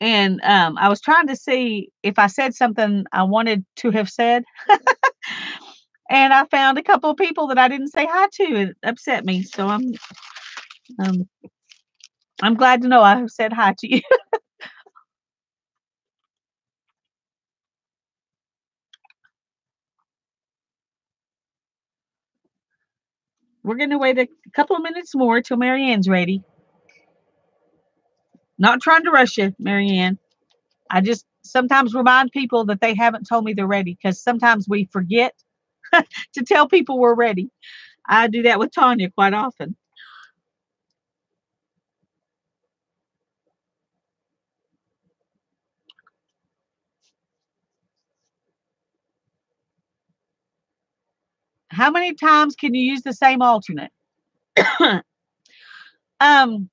and I was trying to see if I said something I wanted to have said, and I found a couple of people that I didn't say hi to. It upset me, so um, I'm glad to know I said hi to you. We're going to wait a couple of minutes more till Marianne's ready. Not trying to rush you, Marianne. I just sometimes remind people that they haven't told me they're ready because sometimes we forget to tell people we're ready. I do that with Tanya quite often. How many times can you use the same alternate? um,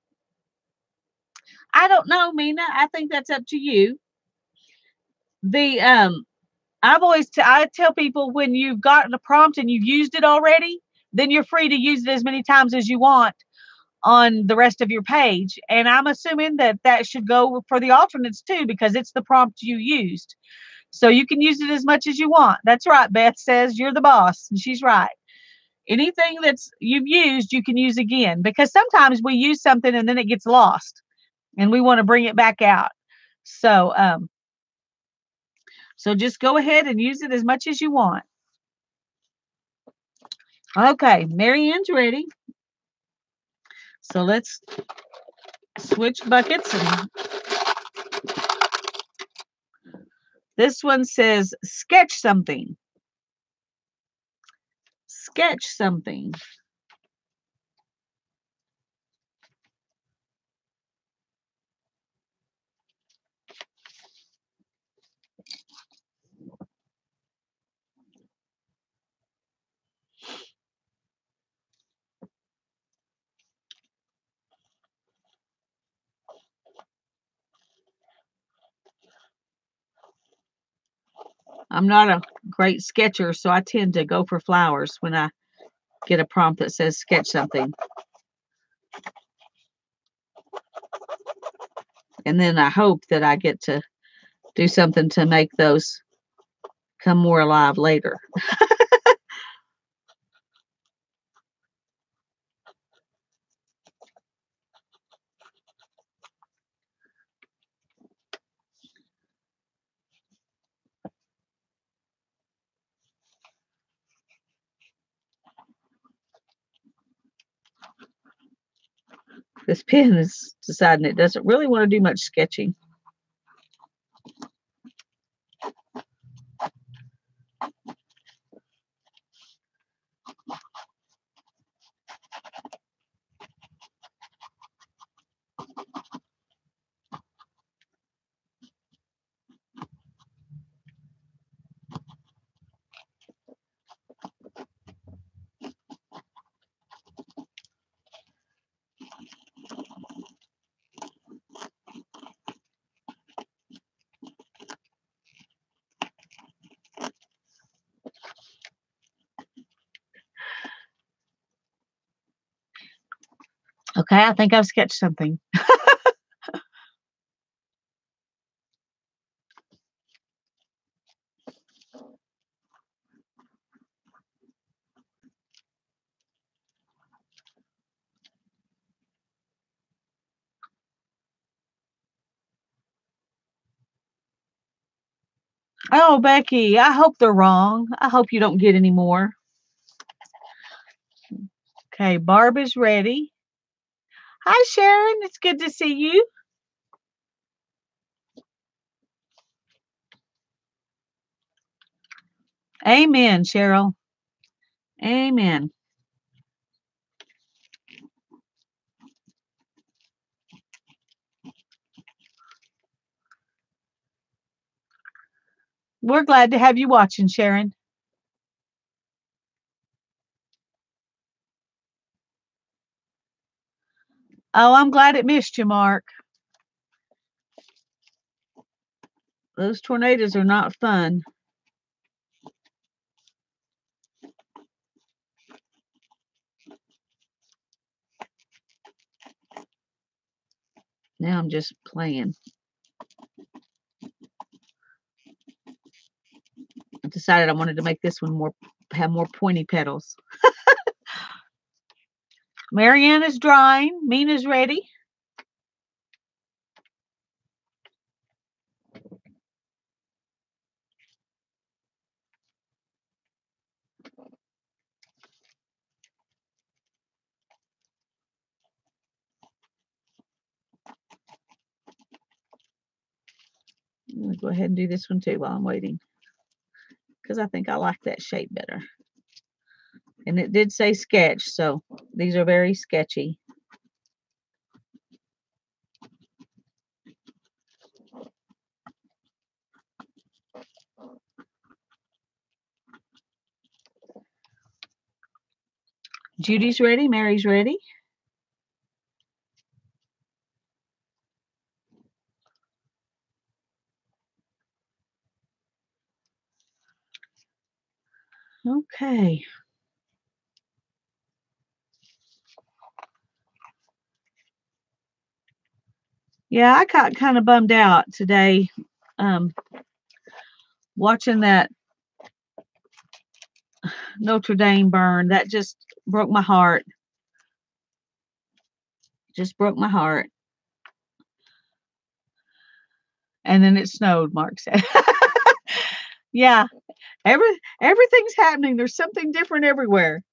I don't know, Mina. I think that's up to you. The I tell people when you've gotten a prompt and you've used it already, then you're free to use it as many times as you want on the rest of your page. And I'm assuming that that should go for the alternates too, because it's the prompt you used. So you can use it as much as you want. That's right. Beth says you're the boss, and she's right. Anything that's you've used, you can use again because sometimes we use something and then it gets lost and we want to bring it back out. So, so just go ahead and use it as much as you want. Okay, Marianne's ready. So let's switch buckets. And this one says sketch something. Sketch something. I'm not a great sketcher, so I tend to go for flowers when I get a prompt that says sketch something. And then I hope that I get to do something to make those come more alive later. This pen is deciding it doesn't really want to do much sketching. Okay, I think I've sketched something. Oh, Becky, I hope they're wrong. I hope you don't get any more. Okay, Barb is ready. Hi, Sharon. It's good to see you. Amen, Cheryl. Amen. We're glad to have you watching, Sharon. Oh, I'm glad it missed you, Mark. Those tornadoes are not fun. Now I'm just playing. I decided I wanted to make this one have more pointy petals. Marianne is drying. Mina's ready. I'm going to go ahead and do this one too while I'm waiting, because I think I like that shape better. And it did say sketch, so these are very sketchy. Judy's ready. Mary's ready. Okay. Yeah, I got kind of bummed out today watching that Notre Dame burn. That just broke my heart. Just broke my heart. And then it snowed, Mark said. Yeah, everything's happening. There's something different everywhere.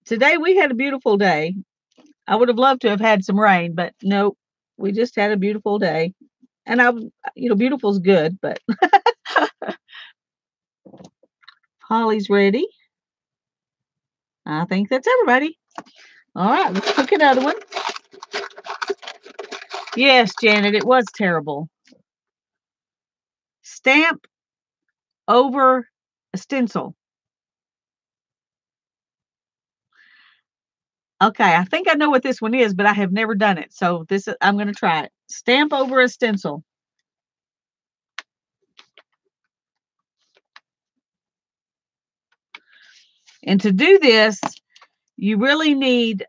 Today we had a beautiful day. I would have loved to have had some rain, but nope. We just had a beautiful day. And beautiful's good, but Holly's ready. I think that's everybody. All right, let's cook another one. Yes, Janet, it was terrible. Stamp over a stencil. Okay, I think I know what this one is, but I have never done it. So I'm going to try it. Stamp over a stencil. And to do this, you really need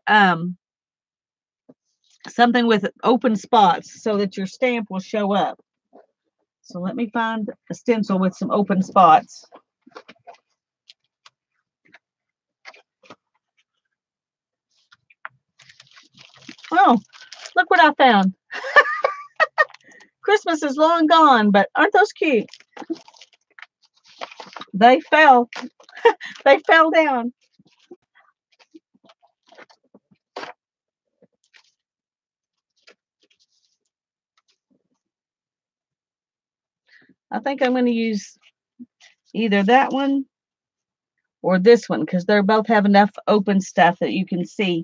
something with open spots so that your stamp will show up. So let me find a stencil with some open spots. Oh, look what I found. Christmas is long gone, but aren't those cute? They fell. They fell down. I think I'm going to use either that one or this one, because they both have enough open stuff that you can see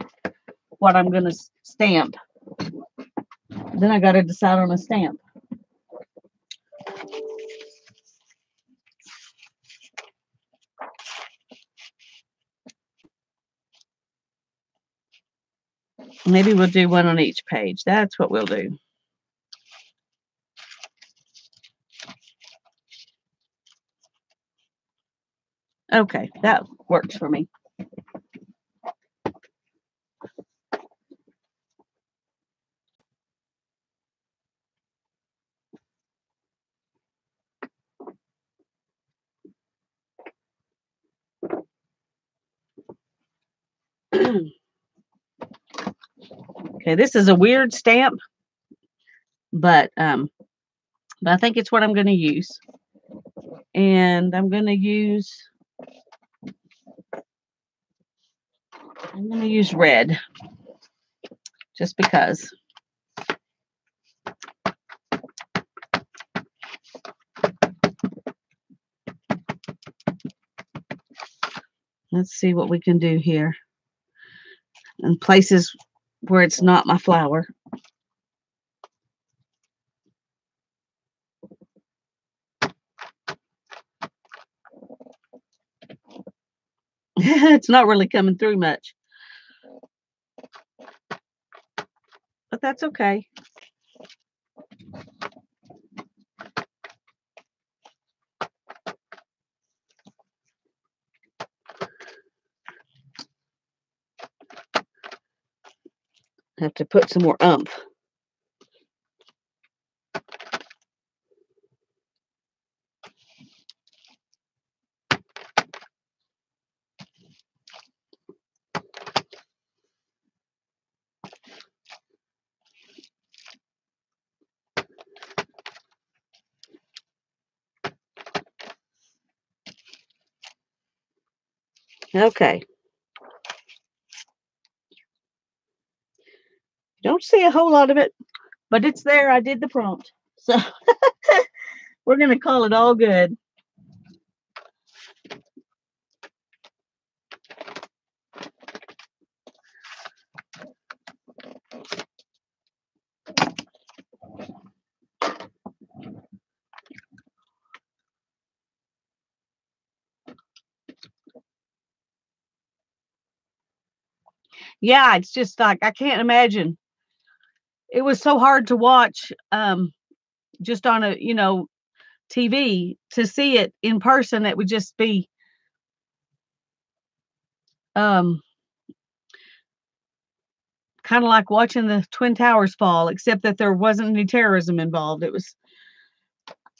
what I'm going to stamp. Then I got to decide on a stamp. Maybe we'll do one on each page. That's what we'll do. Okay, that works for me. Okay, this is a weird stamp, but I think it's what I'm going to use. And I'm going to use red just because. Let's see what we can do here. In places where it's not my flower. It's not really coming through much. But that's okay. Have to put some more umph. Okay. Don't see a whole lot of it, but it's there. I did the prompt. So we're going to call it all good. Yeah, it's just like I can't imagine. It was so hard to watch just on a, TV. To see it in person, it would just be um kind of like watching the Twin Towers fall, except that there wasn't any terrorism involved. It was,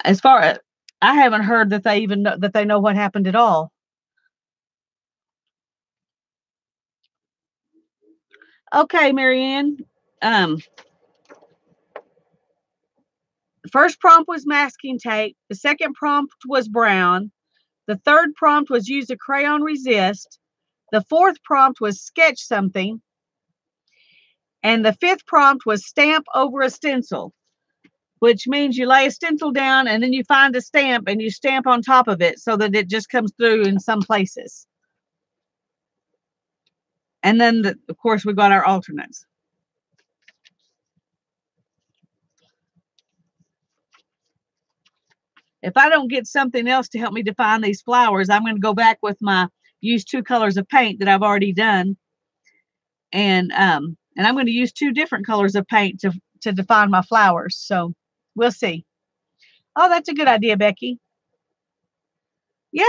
as far as I haven't heard that they even know, that they know what happened at all. Okay, Marianne. Um, the first prompt was masking tape. The second prompt was brown. The third prompt was use a crayon resist. The fourth prompt was sketch something. And the fifth prompt was stamp over a stencil, which means you lay a stencil down and then you find a stamp and you stamp on top of it so that it just comes through in some places. And then, of course, we got our alternates. If I don't get something else to help me define these flowers, I'm going to go back with my use 2 colors of paint that I've already done. And I'm going to use 2 different colors of paint to define my flowers. So we'll see. Oh, that's a good idea, Becky. Yeah,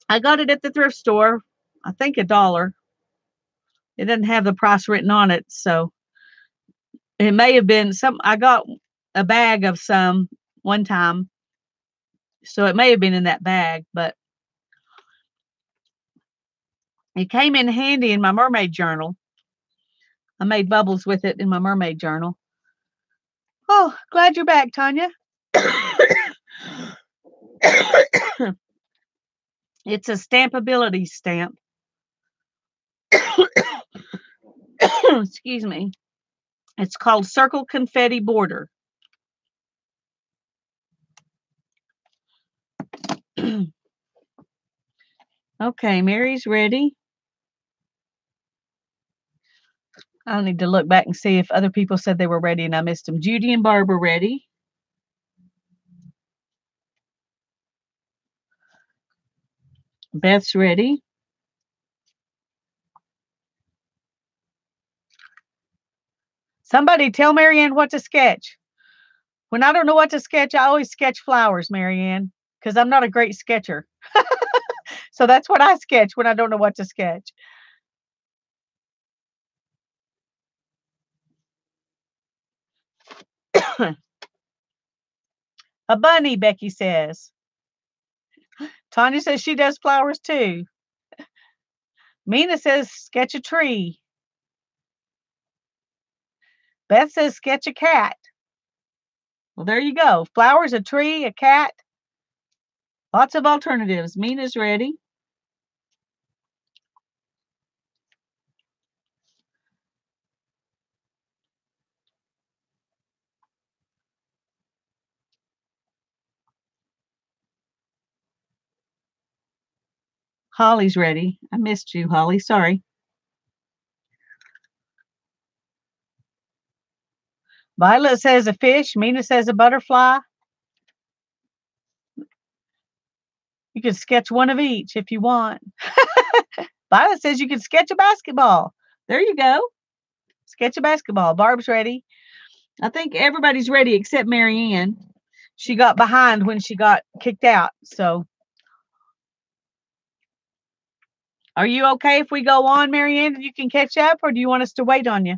I got it at the thrift store. I think $1. It doesn't have the price written on it, so it may have been some. I got a bag of some one time, so it may have been in that bag, but it came in handy in my mermaid journal. I made bubbles with it in my mermaid journal. Oh, glad you're back, Tanya. It's a stampability stamp. Excuse me. It's called Circle Confetti Border. Okay, Mary's ready. I'll need to look back and see if other people said they were ready and I missed them. Judy and Barb are ready. Beth's ready. Somebody tell Marianne what to sketch. When I don't know what to sketch, I always sketch flowers, Marianne, because I'm not a great sketcher. So that's what I sketch when I don't know what to sketch. A bunny, Becky says. Tanya says she does flowers too. Mina says sketch a tree. Beth says sketch a cat. Well, there you go. Flowers, a tree, a cat. Lots of alternatives. Mina's ready. Holly's ready. I missed you, Holly. Sorry. Violet says a fish. Mina says a butterfly. You can sketch one of each if you want. Violet says you can sketch a basketball. There you go. Sketch a basketball. Barb's ready. I think everybody's ready except Marianne. She got behind when she got kicked out. So, are you okay if we go on, Marianne? You can catch up, or do you want us to wait on you?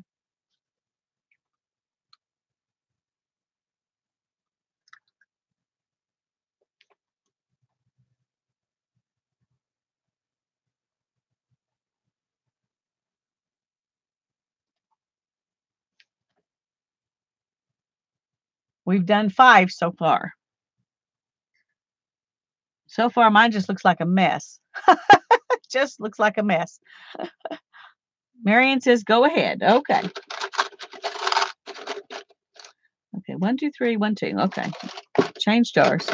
We've done 5 so far. So far, mine just looks like a mess. Just looks like a mess. Marianne says, go ahead. Okay. Okay, 1, 2, 3, 1, 2. Okay. Change stars.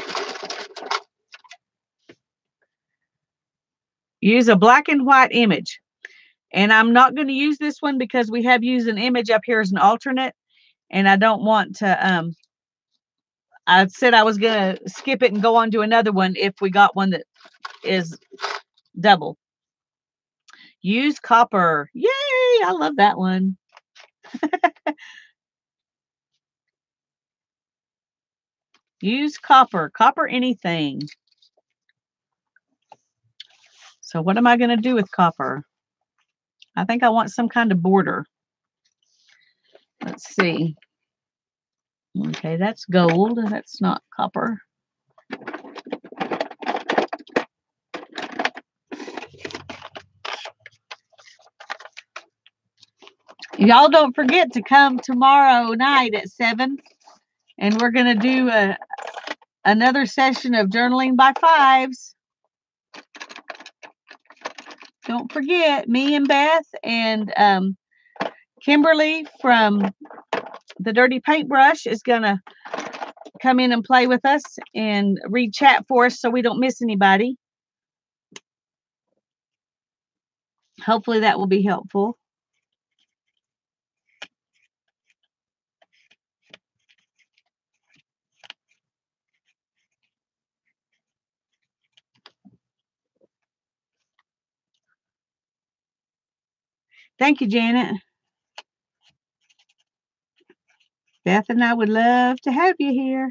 Use a black and white image. And I'm not going to use this one because we have used an image up here as an alternate. And I don't want to, I said I was going to skip it and go on to another one if we got one that is double. Use copper. Yay! I love that one. Use copper. Copper anything. So what am I going to do with copper? I think I want some kind of border. Let's see. Okay, that's gold. That's not copper. Y'all don't forget to come tomorrow night at 7. And we're going to do another session of journaling by 5s. Don't forget, me and Beth and Kimberly from the Dirty Paintbrush is going to come in and play with us and read chat for us so we don't miss anybody. Hopefully that will be helpful. Thank you, Janet. Beth and I would love to have you here.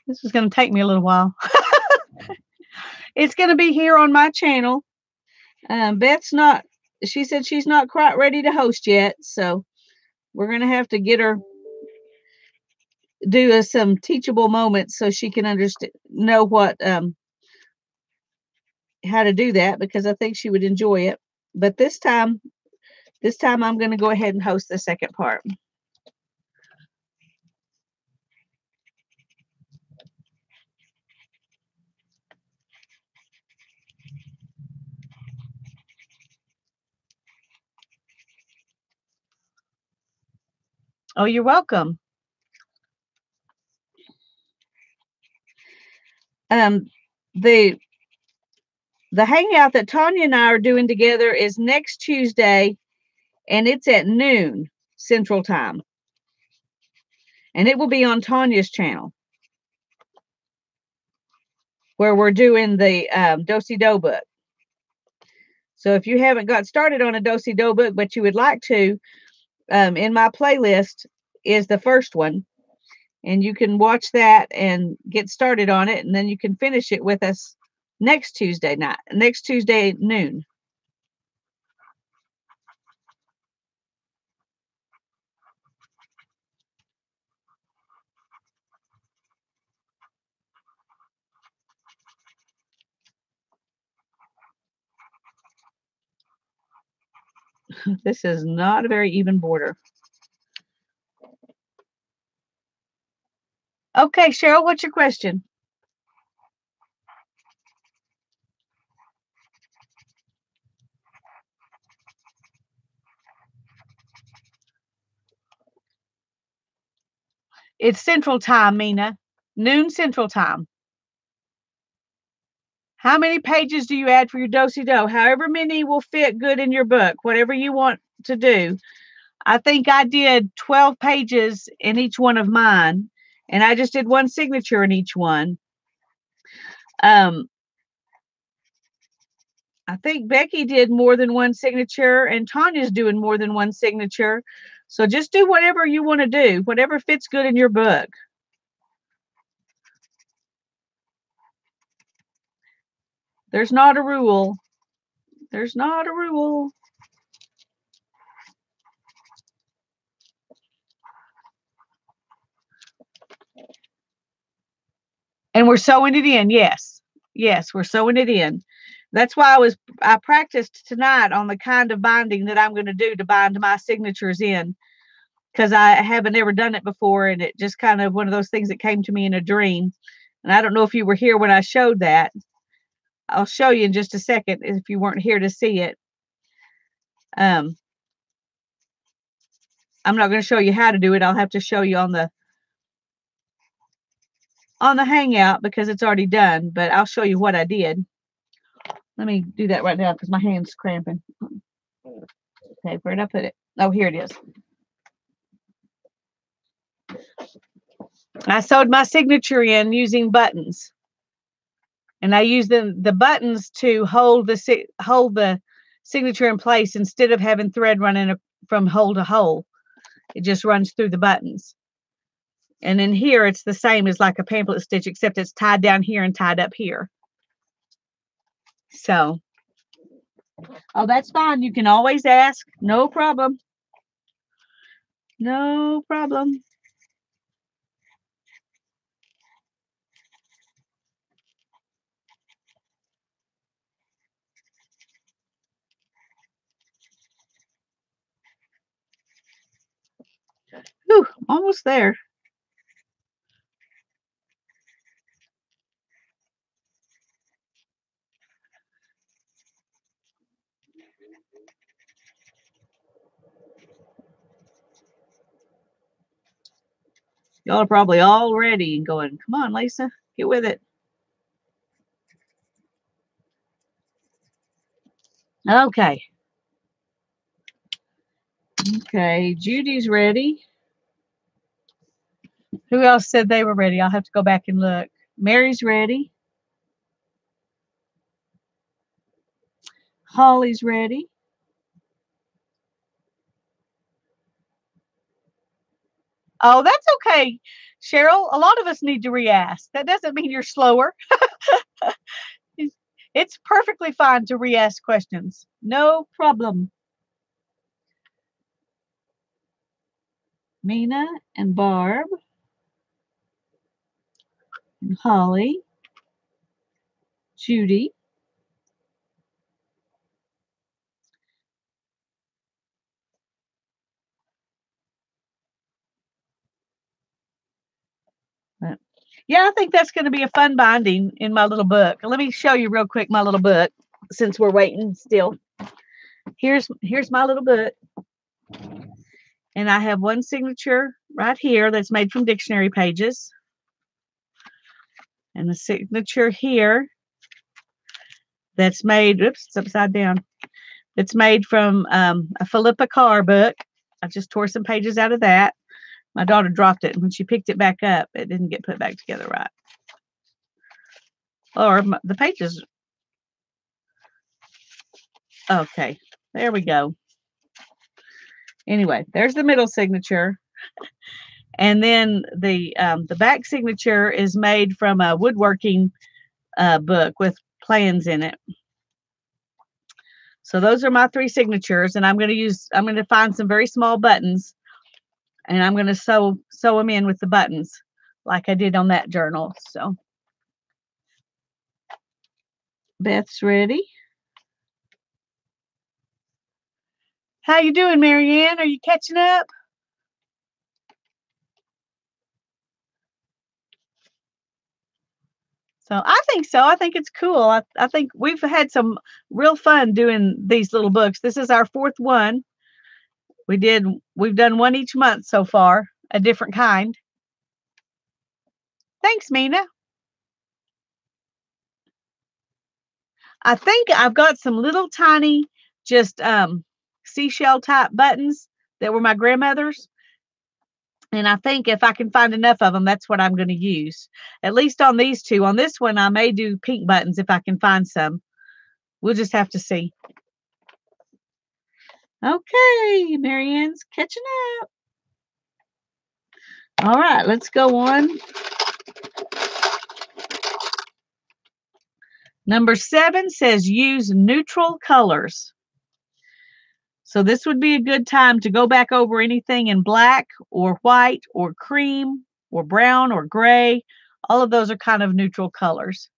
This is going to take me a little while. It's going to be here on my channel. Beth's not, she said she's not quite ready to host yet. So we're going to have to get her, do some teachable moments so she can understand, know what, how to do that, because I think she would enjoy it. But this time I'm going to go ahead and host the second part. Oh, you're welcome. The hangout that Tanya and I are doing together is next Tuesday and it's at noon Central Time. And it will be on Tanya's channel where we're doing the Do-Si-Do book. So if you haven't got started on a Do-Si-Do book, but you would like to, in my playlist is the first one. And you can watch that and get started on it. And then you can finish it with us next Tuesday at noon. This is not a very even border. Okay, Cheryl, what's your question? It's Central Time, Mina. Noon Central Time. How many pages do you add for your Do-Si-Do? However many will fit good in your book, whatever you want to do. I think I did 12 pages in each one of mine, and I just did one signature in each one. I think Becky did more than one signature, and Tanya's doing more than one signature. So just do whatever you want to do, whatever fits good in your book. There's not a rule. There's not a rule. And we're sewing it in. Yes. Yes, we're sewing it in. That's why I practiced tonight on the kind of binding that I'm going to do to bind my signatures in, because I haven't ever done it before, and it just kind of one of those things that came to me in a dream. And I don't know if you were here when I showed that. I'll show you in just a second if you weren't here to see it. I'm not going to show you how to do it. I'll have to show you on the Hangout because it's already done, but I'll show you what I did. Let me do that right now because my hand's cramping. Okay, where did I put it? Oh, here it is. I sewed my signature in using buttons. And I use the buttons to hold the signature in place instead of having thread running from hole to hole. It just runs through the buttons. And in here, it's the same as like a pamphlet stitch, except it's tied down here and tied up here. So, oh, that's fine. You can always ask. No problem. No problem. Whew, almost there. Y'all are probably all ready and going, come on, Lisa, get with it. Okay. Okay, Judy's ready. Who else said they were ready? I'll have to go back and look. Mary's ready. Holly's ready. Oh, that's okay, Cheryl. A lot of us need to re-ask. That doesn't mean you're slower. It's perfectly fine to re-ask questions. No problem. Mina and Barb and Holly, Judy. Yeah, I think that's going to be a fun binding in my little book. Let me show you real quick my little book since we're waiting still. Here's my little book. And I have one signature right here that's made from dictionary pages. And a signature here that's made, oops, it's upside down. It's made from a Philippa Carr book. I just tore some pages out of that. My daughter dropped it, and when she picked it back up, it didn't get put back together right. Or the pages. Okay, there we go. Anyway, there's the middle signature. And then the back signature is made from a woodworking book with plans in it. So those are my 3 signatures, and I'm going to find some very small buttons, and I'm going to sew them in with the buttons like I did on that journal. So Beth's ready. How you doing, Marianne? Are you catching up? So I think so. I think it's cool. I think we've had some real fun doing these little books. This is our 4th one. We've done one each month so far, a different kind. Thanks, Mina. I think I've got some little tiny, just seashell type buttons that were my grandmother's. And I think if I can find enough of them, that's what I'm going to use. At least on these 2. On this one, I may do pink buttons if I can find some. We'll just have to see. Okay, Marianne's catching up. All right, let's go on. Number 7 says use neutral colors. So this would be a good time to go back over anything in black or white or cream or brown or gray. All of those are kind of neutral colors.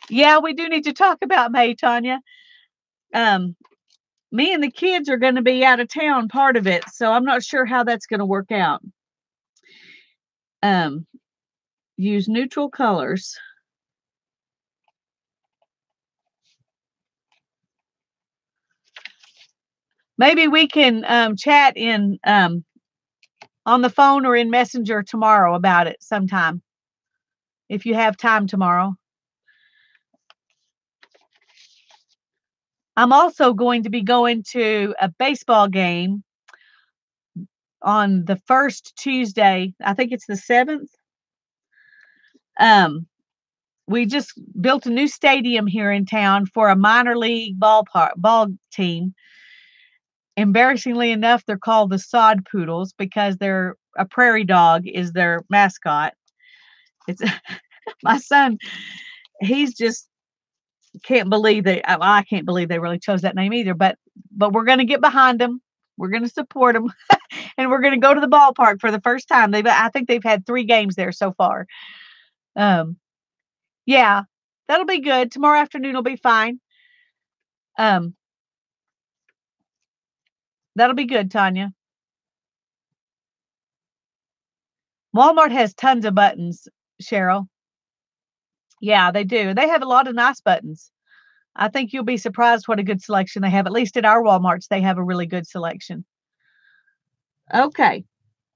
Yeah, we do need to talk about May, Tanya. Me and the kids are going to be out of town part of it, so I'm not sure how that's going to work out. Use neutral colors. Maybe we can chat in on the phone or in Messenger tomorrow about it sometime, if you have time tomorrow. I'm also going to be going to a baseball game on the first Tuesday. I think it's the 7th. We just built a new stadium here in town for a minor league ball team. Embarrassingly enough, they're called the Sod Poodles because they're a prairie dog is their mascot. It's my son. He's just can't believe I can't believe they really chose that name either. But we're going to get behind them. We're going to support them, and we're going to go to the ballpark for the first time. I think they've had 3 games there so far. Yeah, that'll be good. Tomorrow afternoon will be fine. That'll be good, Tanya. Walmart has tons of buttons, Cheryl. Yeah, they do. They have a lot of nice buttons. I think you'll be surprised what a good selection they have. At least at our Walmarts, they have a really good selection. Okay.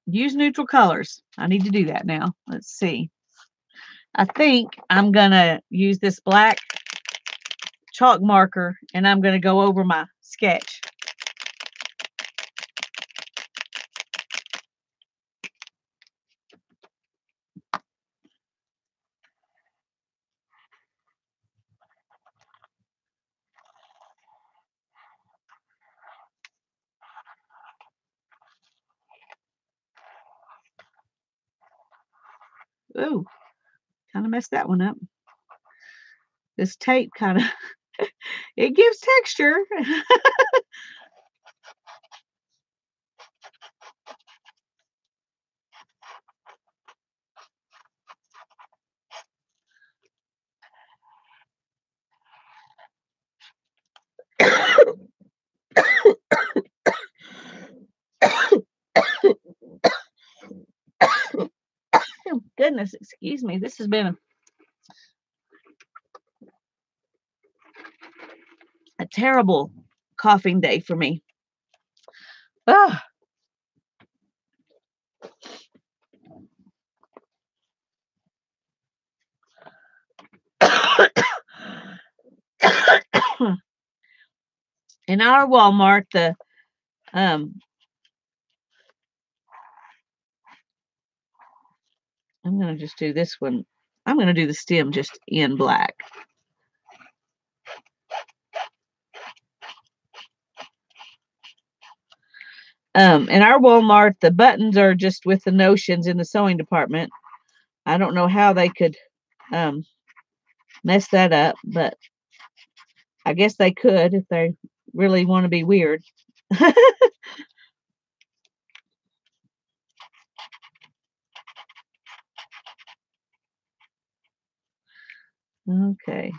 Use neutral colors. I need to do that now. Let's see. I think I'm going to use this black chalk marker, and I'm going to go over my sketch. Ooh, kind of messed that one up. This tape kind of, it gives texture. Oh, goodness, excuse me. This has been a terrible coughing day for me. Ah. In our Walmart, the I'm going to just do this one. I'm going to do the stem just in black. In our Walmart, the buttons are just with the notions in the sewing department. I don't know how they could mess that up, but I guess they could if they really want to be weird. Okay.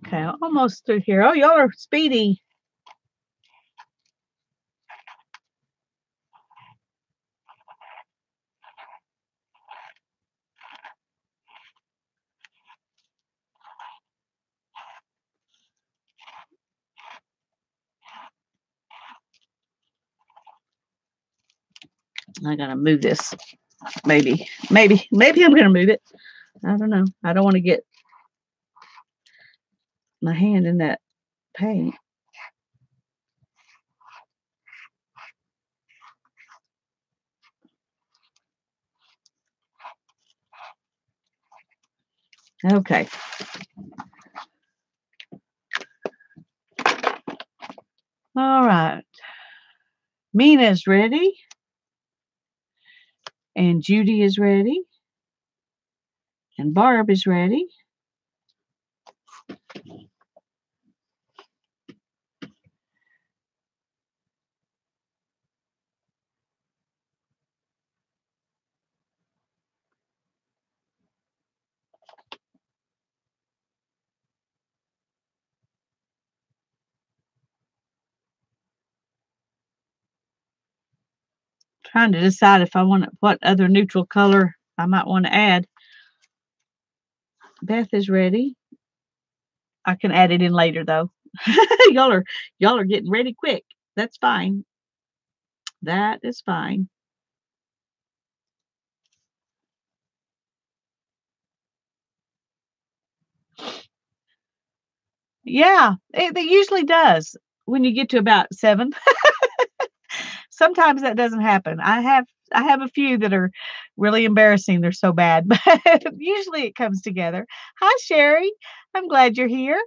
Okay, almost through here. Oh, y'all are speedy. I gotta move this. Maybe I'm gonna move it. I don't know. I don't want to get my hand in that paint. Okay. All right. Mina's ready. And Judy is ready. And Barb is ready. Trying to decide if I want what other neutral color I might want to add. Beth is ready. I can add it in later though. y'all are getting ready quick. That's fine. That is fine. Yeah, it usually does when you get to about 7. Sometimes that doesn't happen. I have a few that are really embarrassing. They're so bad, but usually it comes together. Hi, Sherry. I'm glad you're here.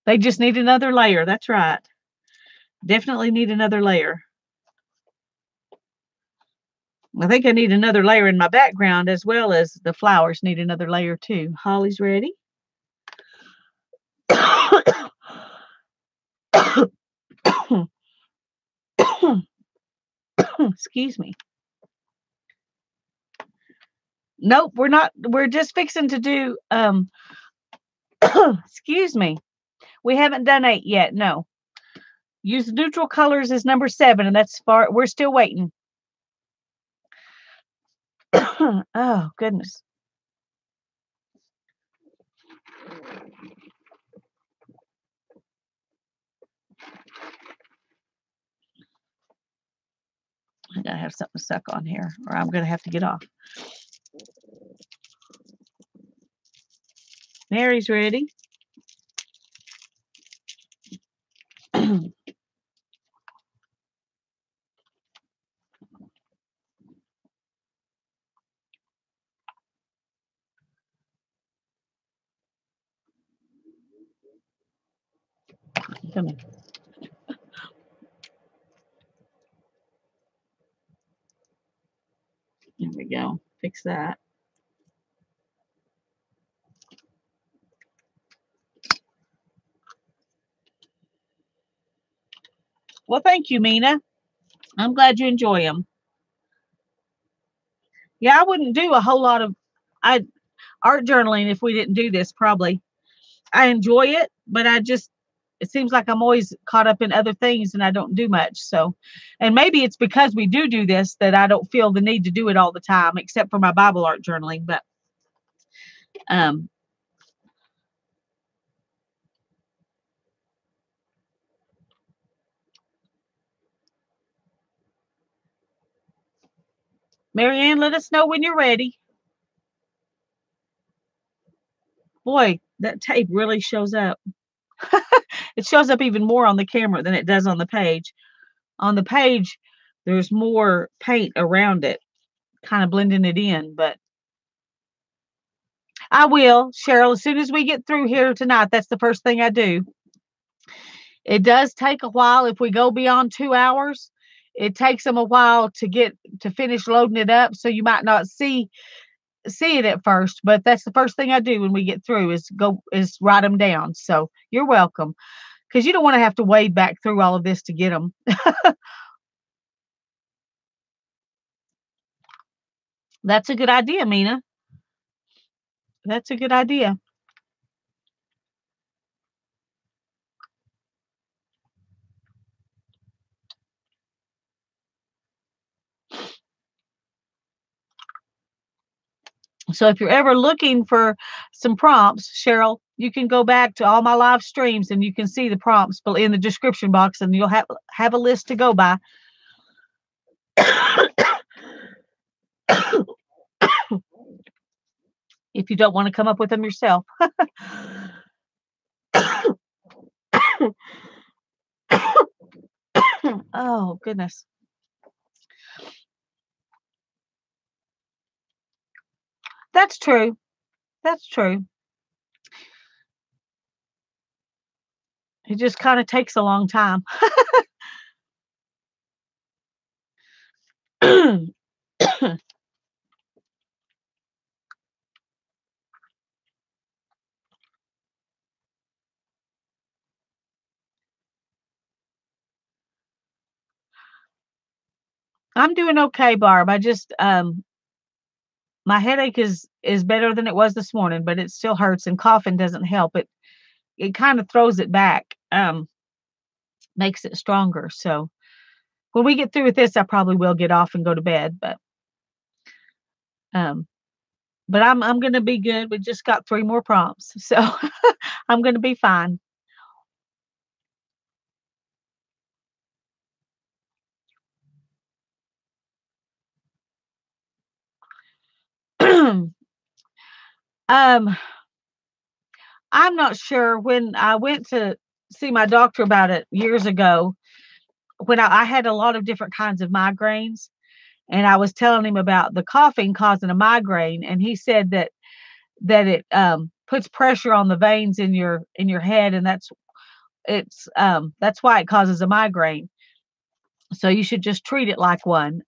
They just need another layer. That's right. Definitely need another layer. I think I need another layer in my background as well as the flowers need another layer too. Holly's ready. Excuse me. Nope, we're not. We're just fixing to do excuse me. We haven't done 8 yet. No. Use neutral colors as number 7, and that's far. We're still waiting. Oh, goodness. I gotta have something stuck on here, or I'm gonna have to get off. Mary's ready. Come in. There we go. Fix that. Well, thank you, Mina. I'm glad you enjoy them. Yeah, I wouldn't do a whole lot of art journaling if we didn't do this, probably. I enjoy it, but it seems like I'm always caught up in other things and I don't do much. So, and maybe it's because we do this that I don't feel the need to do it all the time, except for my Bible art journaling. But um, Marianne, let us know when you're ready. Boy, that tape really shows up. It shows up even more on the camera than it does on the page. On the page, there's more paint around it, kind of blending it in. But I will, Cheryl, as soon as we get through here tonight, that's the first thing I do. It does take a while if we go beyond 2 hours. It takes them a while to finish loading it up, so you might not see it at first, but that's the first thing I do when we get through is write them down. So you're welcome, because you don't want to have to wade back through all of this to get them. That's a good idea, Mina. That's a good idea. So if you're ever looking for some prompts, Cheryl, you can go back to all my live streams and you can see the prompts in the description box, and you'll have a list to go by. If you don't want to come up with them yourself. Oh, goodness. That's true. That's true. It just kind of takes a long time. I'm doing okay, Barb. I just my headache is better than it was this morning, but it still hurts, and coughing doesn't help. It kind of throws it back, makes it stronger. So when we get through with this, I probably will get off and go to bed. Um, but I'm gonna be good. We just got 3 more prompts, so I'm gonna be fine. um, I'm not sure. When I went to see my doctor about it years ago, when I had a lot of different kinds of migraines, and I was telling him about the coughing causing a migraine, and he said that it puts pressure on the veins in your head, and that's why it causes a migraine. So you should just treat it like one.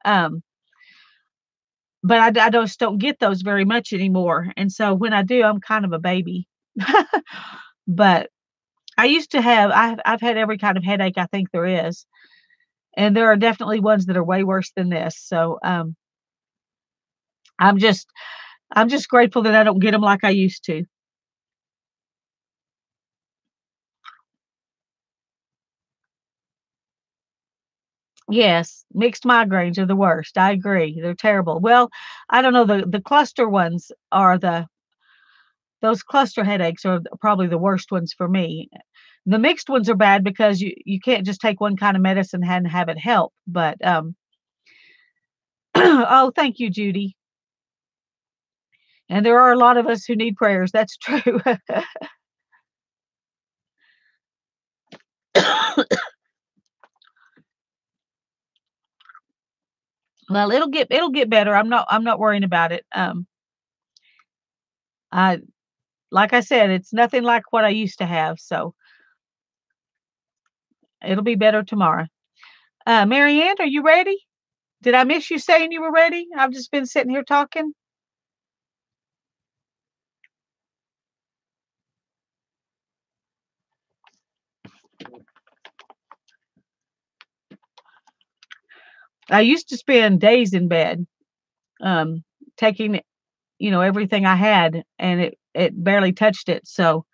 But I just don't get those very much anymore, and so when I do, I'm kind of a baby. But I used to have I've had every kind of headache I think there is, and there are definitely ones that are way worse than this. So I'm just I'm just grateful that I don't get them like I used to. Yes, mixed migraines are the worst. I agree. They're terrible. Well, I don't know, the cluster ones are those cluster headaches are probably the worst ones for me. The mixed ones are bad because you can't just take one kind of medicine and have it help. But oh, thank you, Judy. And there are a lot of us who need prayers. That's true. Well, it'll get better. I'm not worrying about it. I like I said, it's nothing like what I used to have, so it'll be better tomorrow. Marianne, are you ready? Did I miss you saying you were ready? I've just been sitting here talking. I used to spend days in bed, um, taking everything I had, and it barely touched it. So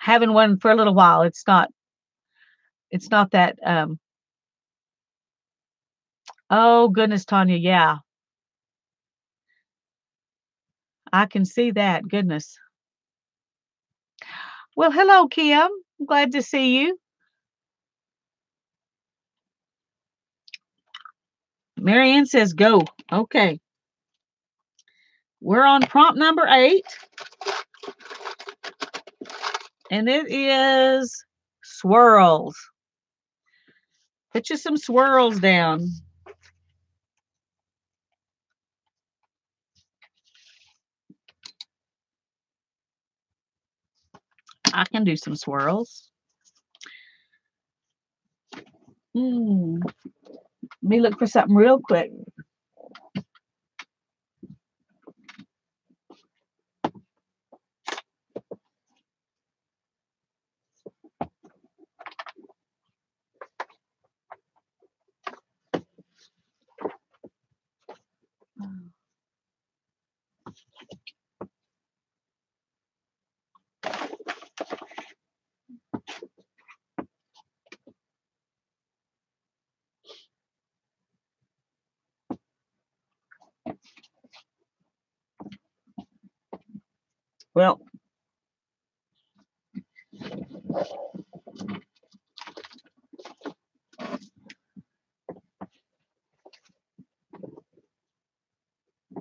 having one for a little while. It's not that oh goodness, Tanya, yeah. I can see that. Goodness. Well, hello, Kim. Glad to see you. Marianne says go. Okay. We're on prompt number 8. And it is swirls. Put you some swirls down. I can do some swirls. Let me look for something real quick. Well,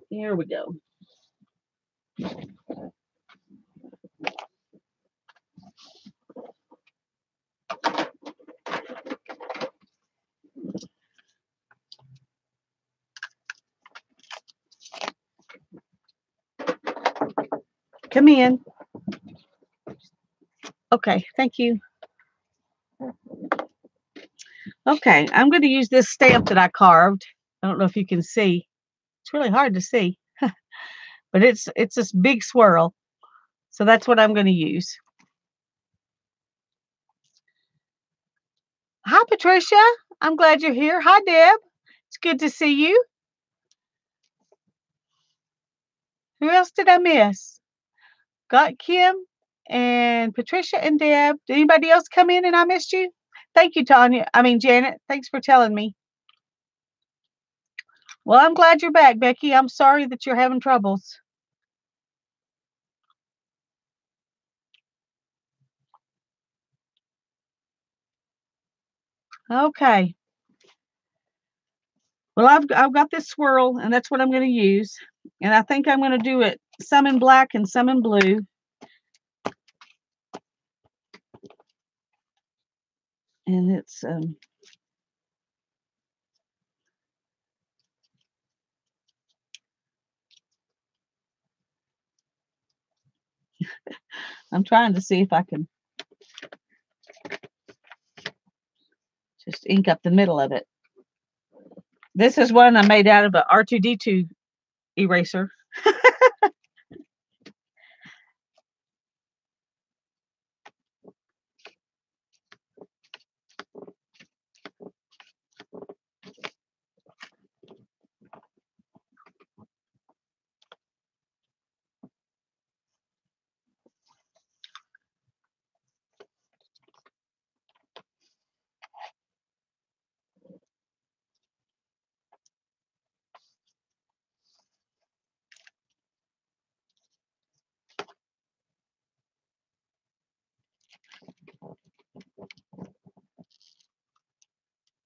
here we go. Come in. Okay, thank you. Okay, I'm going to use this stamp that I carved. I don't know if you can see. It's really hard to see, but it's this big swirl. So that's what I'm going to use. Hi, Patricia. I'm glad you're here. Hi, Deb. It's good to see you. Who else did I miss? Got Kim and Patricia and Deb. Did anybody else come in and I missed you? Thank you, Tanya. I mean, Janet. Thanks for telling me. Well, I'm glad you're back, Becky. I'm sorry that you're having troubles. Okay. Well, I've got this swirl, and that's what I'm going to use. And I think I'm going to do it some in black and some in blue. And it's I'm trying to see if I can just ink up the middle of it. This is one I made out of an R2D2 eraser.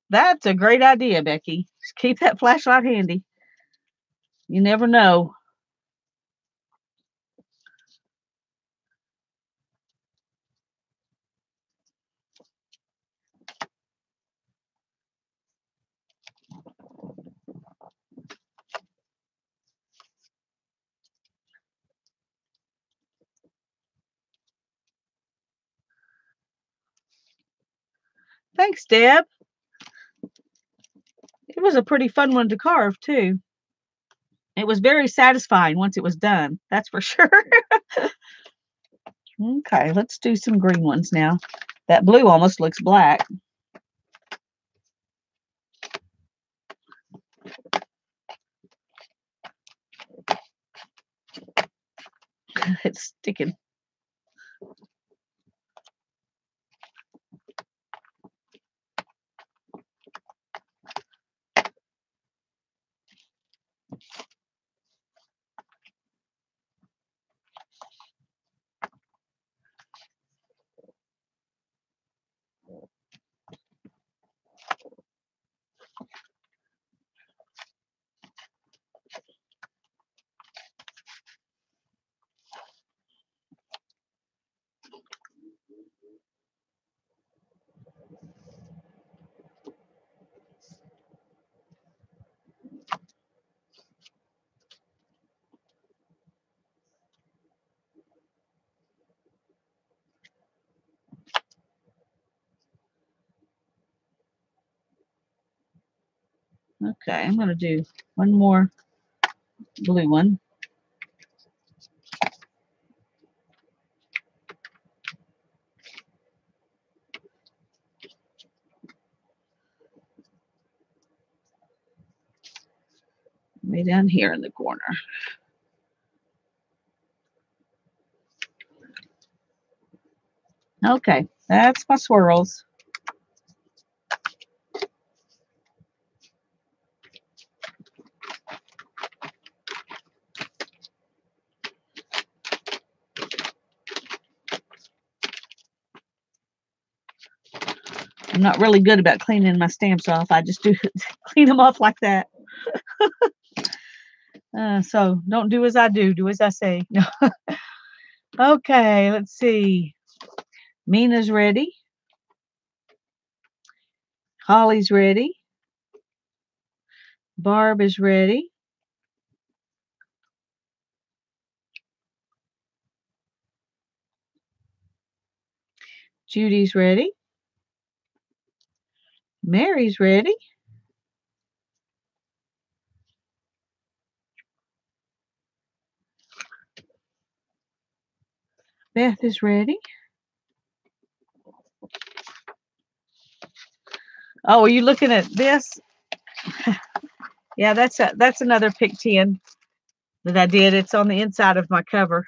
That's a great idea, Becky. Just keep that flashlight handy. You never know. Thanks, Deb. It was a pretty fun one to carve, too. It was very satisfying once it was done. That's for sure. Okay, let's do some green ones now. That blue almost looks black. It's sticking. Okay, I'm going to do one more blue one. Way down here in the corner. Okay, that's my swirls. I'm not really good about cleaning my stamps off. I just do clean them off like that. So don't do as I do. Do as I say. No. Okay, let's see. Mina's ready. Holly's ready. Barb is ready. Judy's ready. Mary's ready. Beth is ready. Oh, are you looking at this? Yeah, that's another pick 10 that I did. It's on the inside of my cover.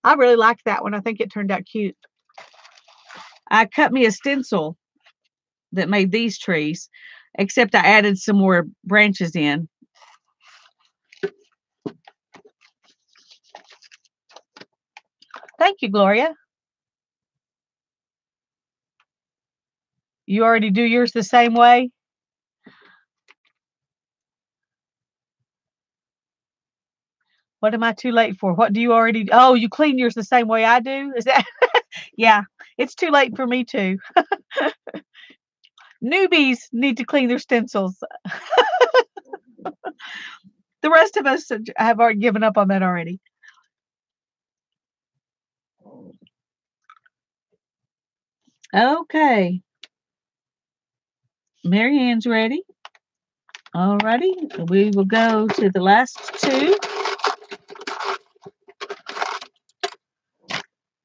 I really liked that one. I think it turned out cute. I cut me a stencil that made these trees, except I added some more branches in. Thank you, Gloria. You already do yours the same way? What am I too late for? What do you already? Oh, you clean yours the same way I do? Is that? Yeah, it's too late for me too. Newbies need to clean their stencils. The rest of us have already given up on that already. Okay. Mary Ann's ready. Alrighty, we will go to the last two.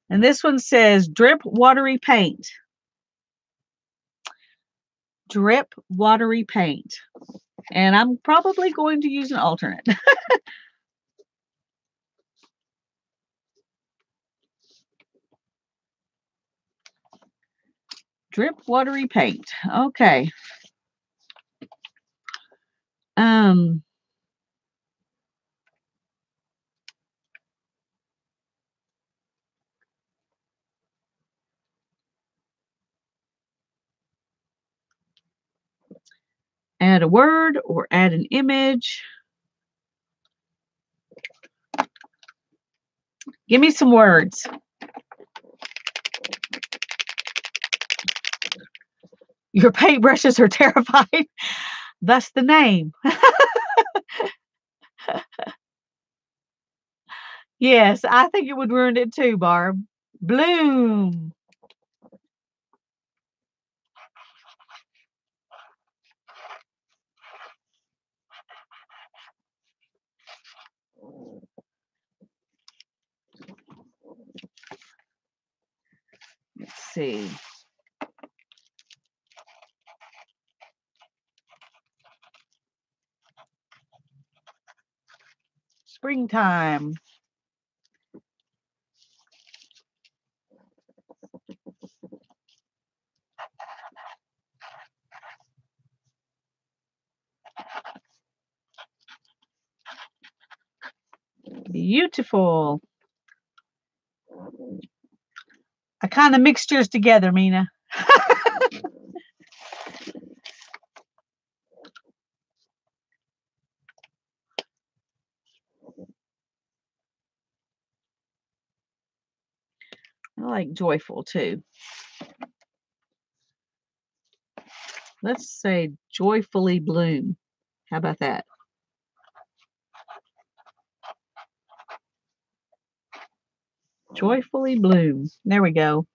And this one says drip watery paint. Drip watery paint. And I'm probably going to use an alternate. Drip watery paint. Okay. Add a word or add an image. Give me some words. Your paintbrushes are terrifying. Thus the name. Yes, I think it would ruin it too, Barb. Bloom. Let's see. Springtime. Beautiful. I kind of mixed yours together, Mina. I like joyful too. Let's say joyfully bloom. How about that? Joyfully bloom. There we go.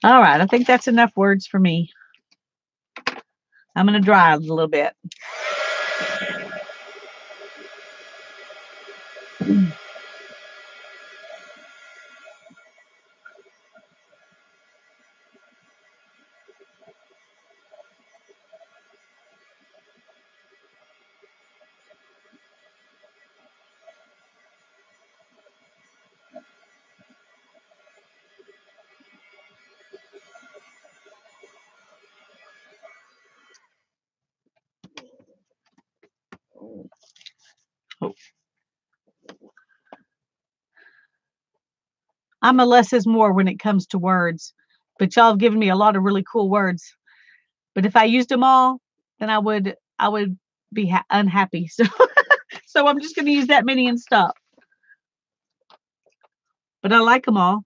All right, I think that's enough words for me. I'm going to dry it a little bit. I'm a less is more when it comes to words, but y'all have given me a lot of really cool words. But if I used them all, then I would be unhappy. So so I'm just going to use that many and stop. But I like them all.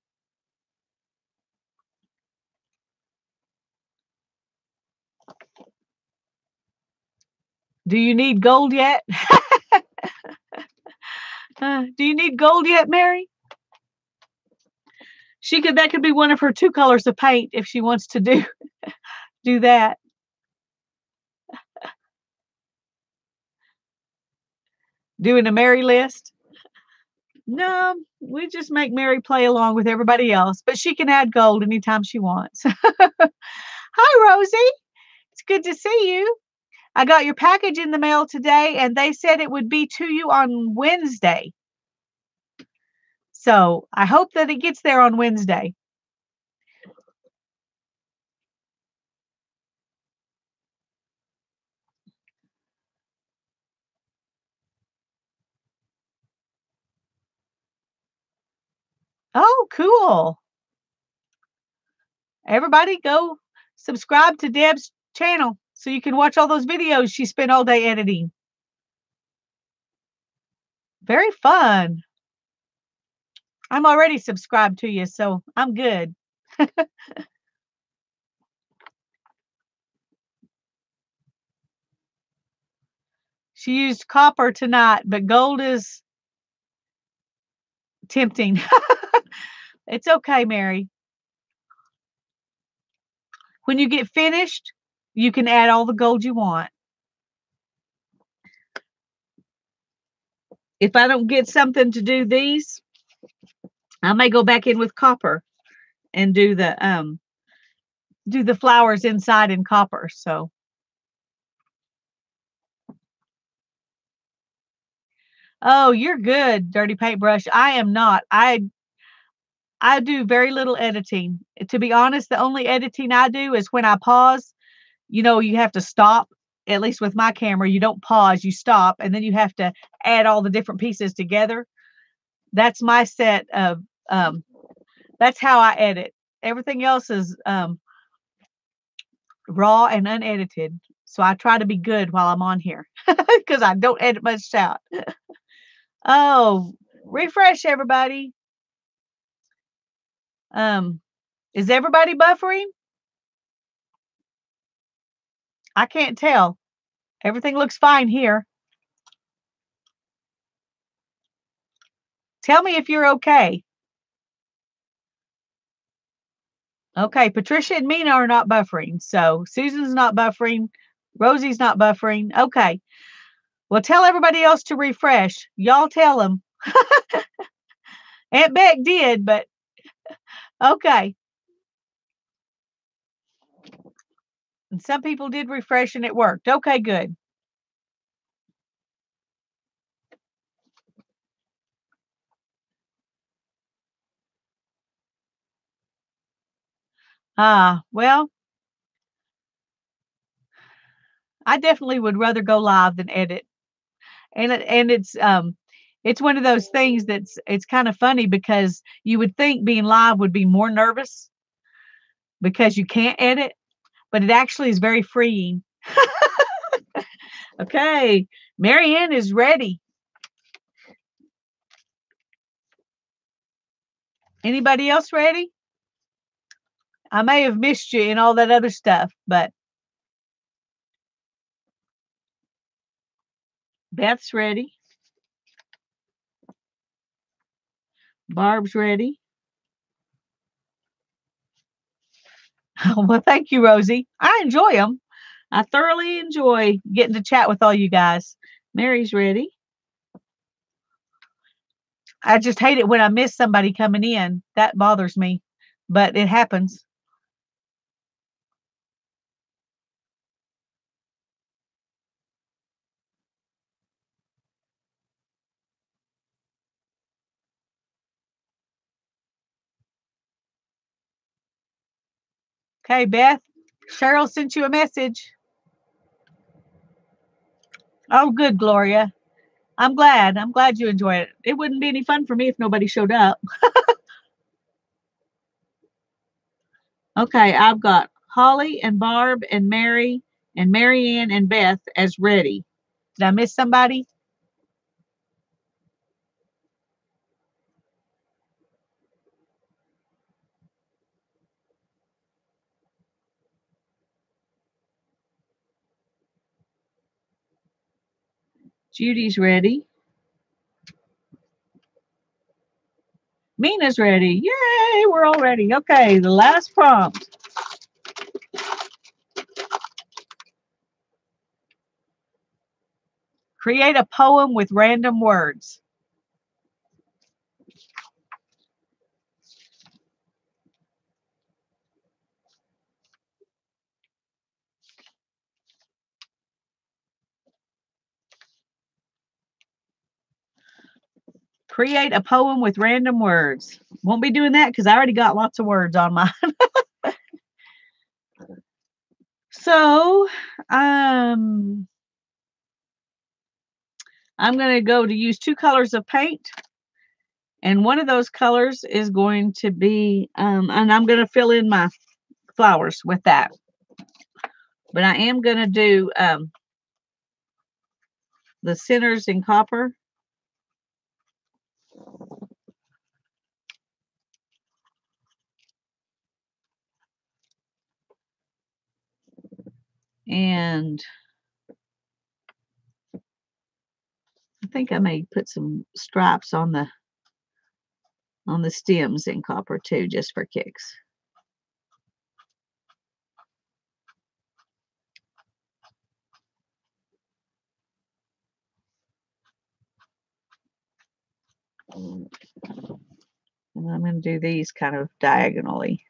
Do you need gold yet? Do you need gold yet, Mary? That could be one of her 2 colors of paint if she wants to do that. Doing a Mary list. No, we just make Mary play along with everybody else, but she can add gold anytime she wants. Hi, Rosie. It's good to see you. I got your package in the mail today, and they said it would be to you on Wednesday. So I hope that it gets there on Wednesday. Oh, cool. Everybody go subscribe to Deb's channel so you can watch all those videos she spent all day editing. Very fun. I'm already subscribed to you, so I'm good. She used copper tonight, but gold is tempting. It's okay, Mary. When you get finished, you can add all the gold you want. If I don't get something to do these, I may go back in with copper and do the flowers inside in copper. So oh, you're good, dirty paintbrush. I am not. I do very little editing. To be honest, the only editing I do is when I pause. You have to stop. At least with my camera, you don't pause, you stop, and then you have to add all the different pieces together. That's my set of that's how I edit. Everything else is raw and unedited. So I try to be good while I'm on here because I don't edit much out. Oh, refresh everybody. Is everybody buffering? I can't tell. Everything looks fine here. Tell me if you're okay. Okay, Patricia and Mina are not buffering. So Susan's not buffering. Rosie's not buffering. Okay. Well, tell everybody else to refresh. Y'all tell them. Aunt Beck did, but okay. And some people did refresh and it worked. Okay, good. Well, I definitely would rather go live than edit. And it's one of those things it's kind of funny because you would think being live would be more nervous because you can't edit, but it actually is very freeing. Okay, Marianne is ready. Anybody else ready? I may have missed you in all that other stuff, but Beth's ready. Barb's ready. Well, thank you, Rosie. I enjoy them. I thoroughly enjoy getting to chat with all you guys. Mary's ready. I just hate it when I miss somebody coming in. That bothers me, but it happens. Okay, Beth, Cheryl sent you a message. Oh, good, Gloria. I'm glad. I'm glad you enjoy it. It wouldn't be any fun for me if nobody showed up. Okay, I've got Holly and Barb and Mary and Marianne and Beth as ready. Did I miss somebody? Judy's ready. Mina's ready. Yay, we're all ready. Okay, the last prompt. Create a poem with random words. Create a poem with random words. Won't be doing that because I already got lots of words on mine. So, I'm going to go to use 2 colors of paint. And one of those colors is going to be, and I'm going to fill in my flowers with that. But I am going to do the centers in copper. And I think I may put some stripes on the stems in copper too, just for kicks. And I'm going to do these kind of diagonally.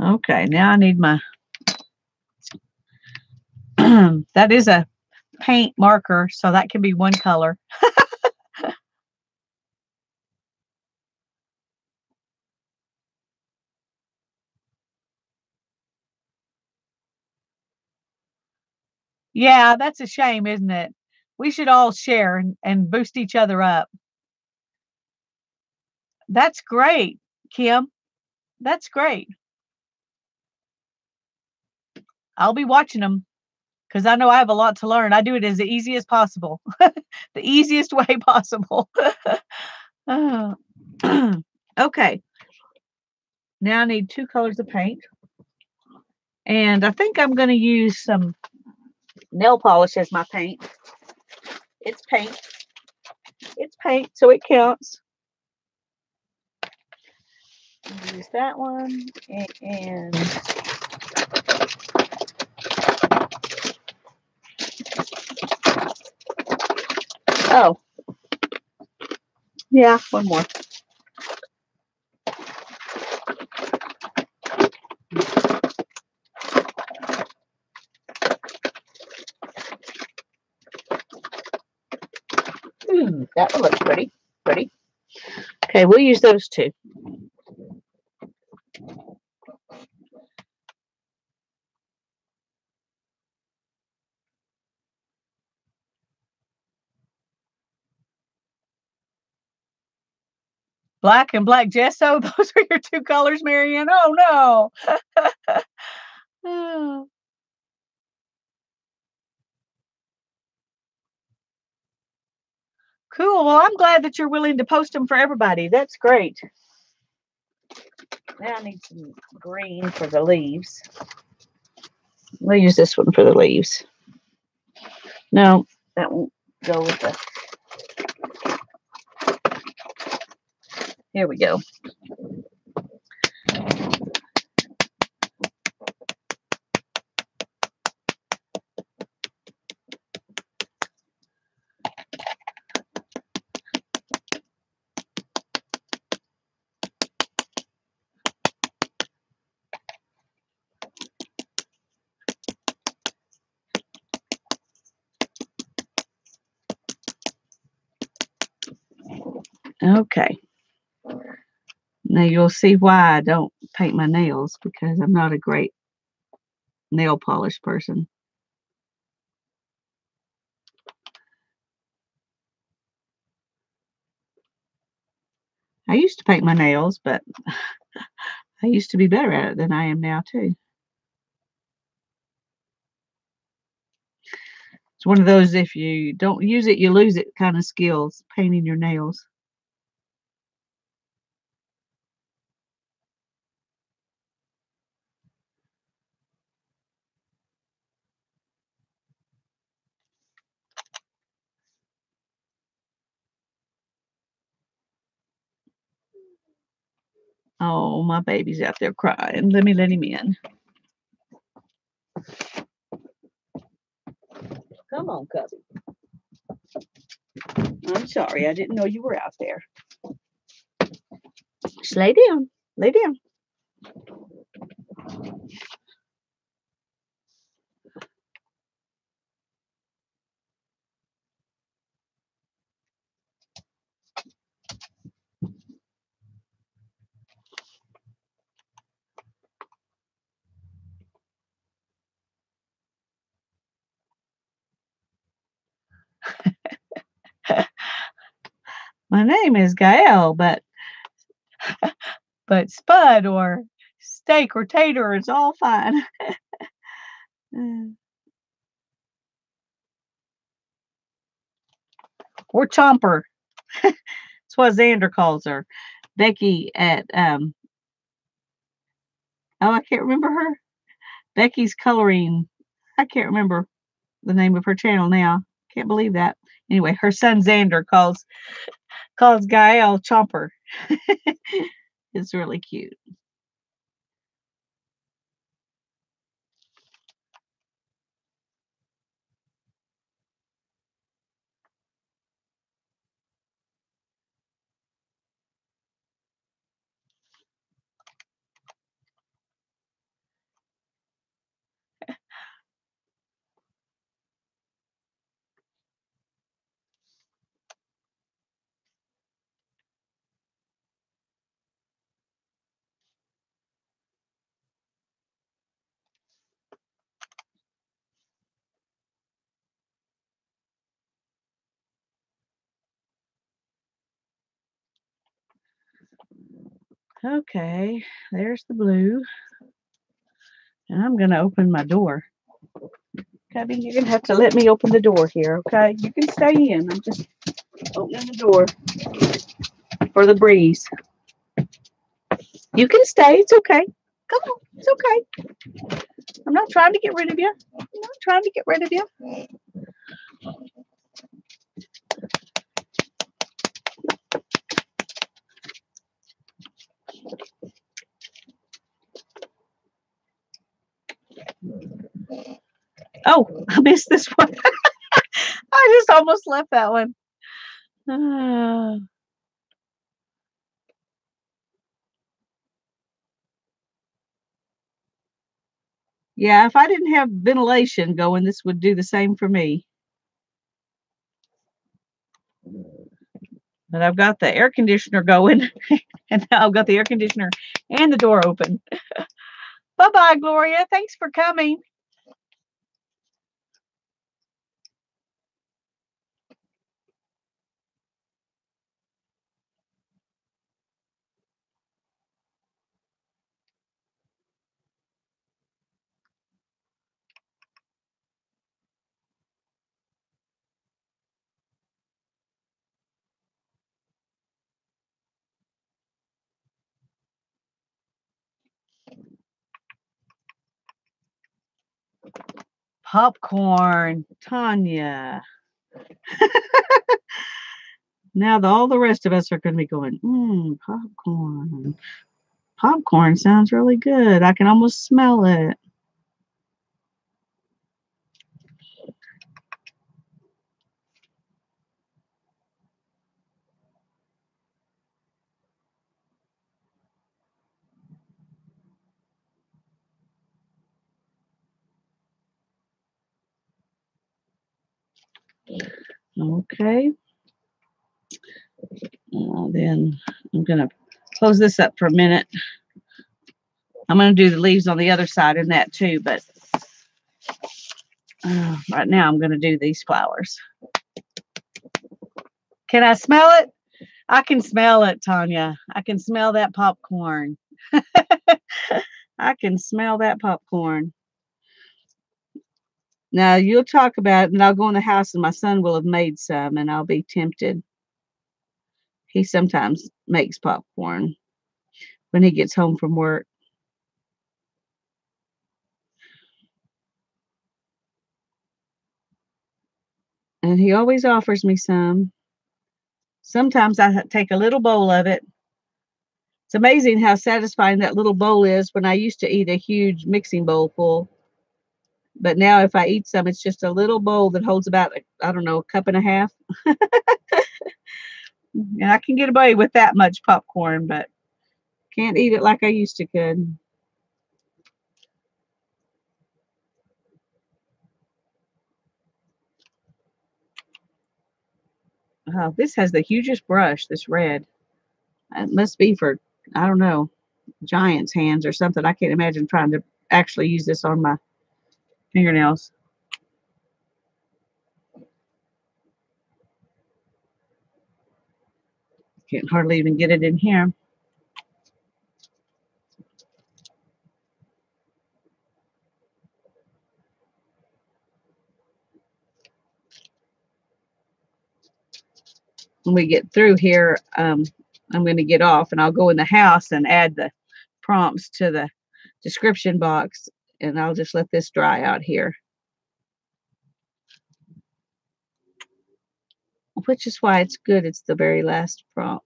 Okay, now I need my, that is a paint marker, so that can be one color. Yeah, that's a shame, isn't it? We should all share and boost each other up. That's great, Kim. That's great. I'll be watching them because I know I have a lot to learn. I do it as the easy as possible, the easiest way possible. Oh. Okay. Now I need 2 colors of paint. And I think I'm going to use some nail polish as my paint. It's paint. It's paint, so it counts. Use that one. And oh, yeah, one more. That one looks pretty. Pretty. Okay, we'll use those 2. Black and black gesso. Those are your 2 colors, Marianne. Oh no. Oh. Cool. Well, I'm glad that you're willing to post them for everybody. That's great. Now I need some green for the leaves. We'll use this one for the leaves. No, that won't go with the... Here we go. Okay. Now you'll see why I don't paint my nails, because I'm not a great nail polish person. I used to paint my nails, but I used to be better at it than I am now too. It's one of those, if you don't use it, you lose it kind of skills, painting your nails. Oh, my baby's out there crying. Let me let him in. Come on, Cubby. I'm sorry. I didn't know you were out there. Just lay down. Lay down. My name is Gael, but Spud or Steak or Tater is all fine. Or Chomper. That's what Xander calls her. Becky at oh, I can't remember her. Becky's Coloring. I can't remember the name of her channel now. Can't believe that. Anyway, her son Xander calls Gael Chomper. It's really cute. Okay, there's the blue. And I'm going to open my door. Cubby, you're going to have to let me open the door here, okay? You can stay in. I'm just opening the door for the breeze. You can stay. It's okay. Come on. It's okay. I'm not trying to get rid of you. I'm not trying to get rid of you. Oh, I missed this one. I just almost left that one. Yeah, if I didn't have ventilation going, this would do the same for me. But I've got the air conditioner going, and now I've got the air conditioner and the door open. Bye-bye, Gloria. Thanks for coming. Popcorn, Tanya. Now all the rest of us are going to be going, popcorn. Popcorn sounds really good. I can almost smell it. Okay. Then I'm going to close this up for a minute. I'm going to do the leaves on the other side in that too, but right now I'm going to do these flowers. Can I smell it? I can smell it, Tanya. I can smell that popcorn. I can smell that popcorn. Now you'll talk about it, and I'll go in the house, and my son will have made some, and I'll be tempted. He sometimes makes popcorn when he gets home from work. And he always offers me some. Sometimes I take a little bowl of it. It's amazing how satisfying that little bowl is when I used to eat a huge mixing bowl full. But now if I eat some, it's just a little bowl that holds about, I don't know, a cup and a half. And I can get away with that much popcorn, but can't eat it like I used to could. Oh, this has the hugest brush, this red. It must be for, I don't know, giant's hands or something. I can't imagine trying to actually use this on my fingernails. Can't hardly even get it in here. When we get through here, I'm going to get off and I'll go in the house and add the prompts to the description box, and I'll just let this dry out here. Which is why it's good. It's the very last prompt.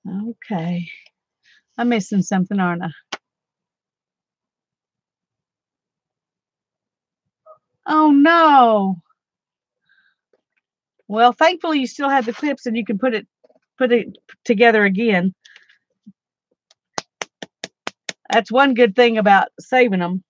Okay. I'm missing something, aren't I? Oh no. Well, thankfully you still have the clips and you can put it together again. That's one good thing about saving them.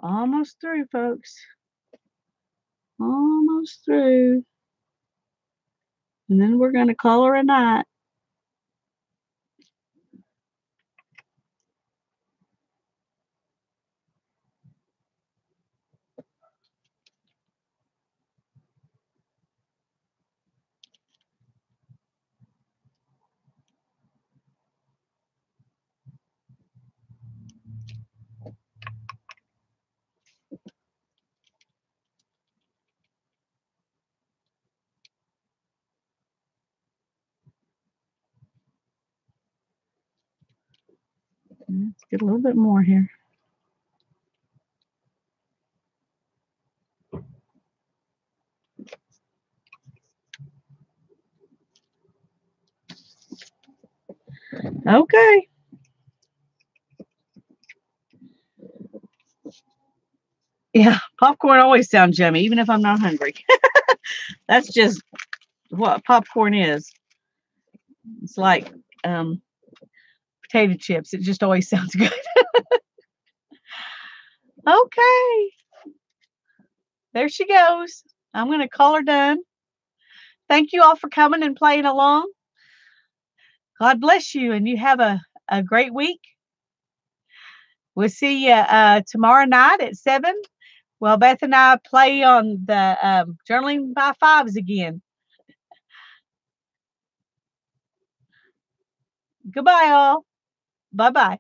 Almost through, folks. Almost through. And then we're going to call her a night. Let's get a little bit more here. Okay. Yeah, popcorn always sounds yummy, even if I'm not hungry. That's just what popcorn is. It's like potato chips. It just always sounds good. Okay. There she goes. I'm going to call her done. thank you all for coming and playing along. God bless you, and you have a great week. We'll see you tomorrow night at 7. Well, Beth and I play on the journaling by fives again. Goodbye, all. Bye-bye.